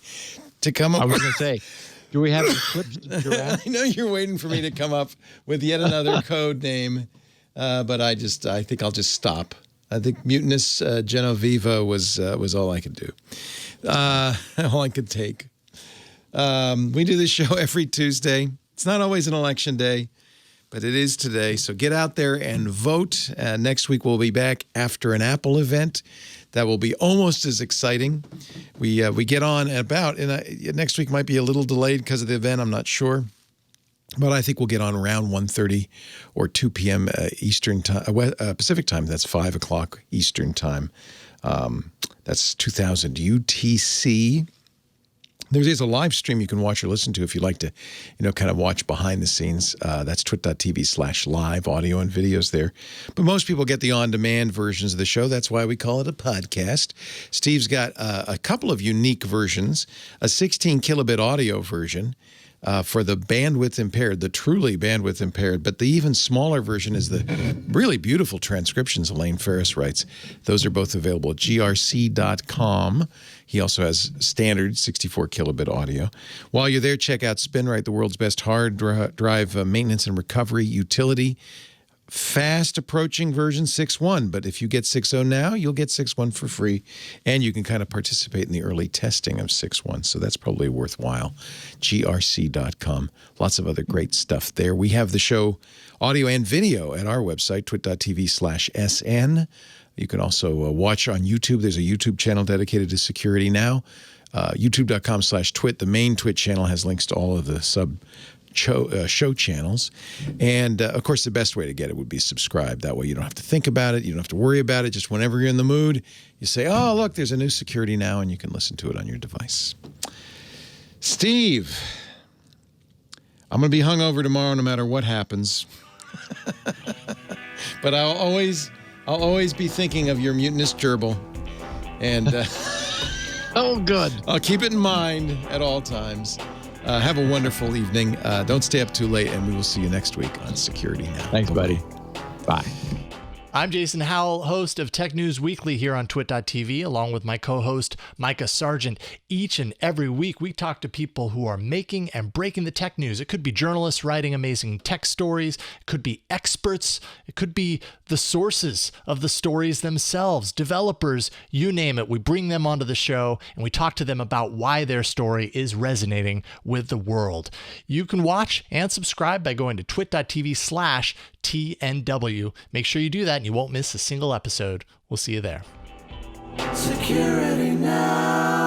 to come up. I was going to say, do we have any clips? I know you're waiting for me to come up with yet another code name, but I think I'll just stop. I think Mutinous Genoviva was all I could do, all I could take. We do this show every Tuesday. It's not always an election day, but it is today. So get out there and vote. Next week we'll be back after an Apple event. That will be almost as exciting. We get on about, and next week might be a little delayed because of the event. I'm not sure. But I think we'll get on around 1:30 or 2 p.m. Eastern time, Pacific time. That's 5 o'clock Eastern time. That's 2000 UTC. There is a live stream you can watch or listen to if you'd like to, kind of watch behind the scenes. That's twit.tv/live, audio and videos there. But most people get the on-demand versions of the show. That's why we call it a podcast. Steve's got a couple of unique versions, a 16 kilobit audio version for the bandwidth impaired, the truly bandwidth impaired. But the even smaller version is the really beautiful transcriptions Elaine Ferris writes. Those are both available at grc.com. He also has standard 64 kilobit audio. While you're there, check out SpinRite, the world's best hard drive maintenance and recovery utility. fast approaching version 6.1, but if you get 6.0 now, you'll get 6.1 for free, and you can kind of participate in the early testing of 6.1, so that's probably worthwhile. grc.com. Lots of other great stuff there. We have the show audio and video at our website, twit.tv/SN. You can also watch on YouTube. There's a YouTube channel dedicated to security now. YouTube.com/twit. The main Twit channel has links to all of the show channels. And, of course, the best way to get it would be subscribe. That way you don't have to think about it. You don't have to worry about it. Just whenever you're in the mood, you say, oh, look, there's a new security now, and you can listen to it on your device. Steve, I'm going to be hungover tomorrow no matter what happens. But I'll always be thinking of your mutinous gerbil. And oh, good. I'll keep it in mind at all times. Have a wonderful evening. Don't stay up too late, and we will see you next week on Security Now. Thanks, buddy. Bye. I'm Jason Howell, host of Tech News Weekly here on twit.tv, along with my co-host Micah Sargent. Each and every week, we talk to people who are making and breaking the tech news. It could be journalists writing amazing tech stories. It could be experts. It could be the sources of the stories themselves, developers, you name it. We bring them onto the show, and we talk to them about why their story is resonating with the world. You can watch and subscribe by going to twit.tv/TNW. Make sure you do that, and you won't miss a single episode. We'll see you there. Security Now.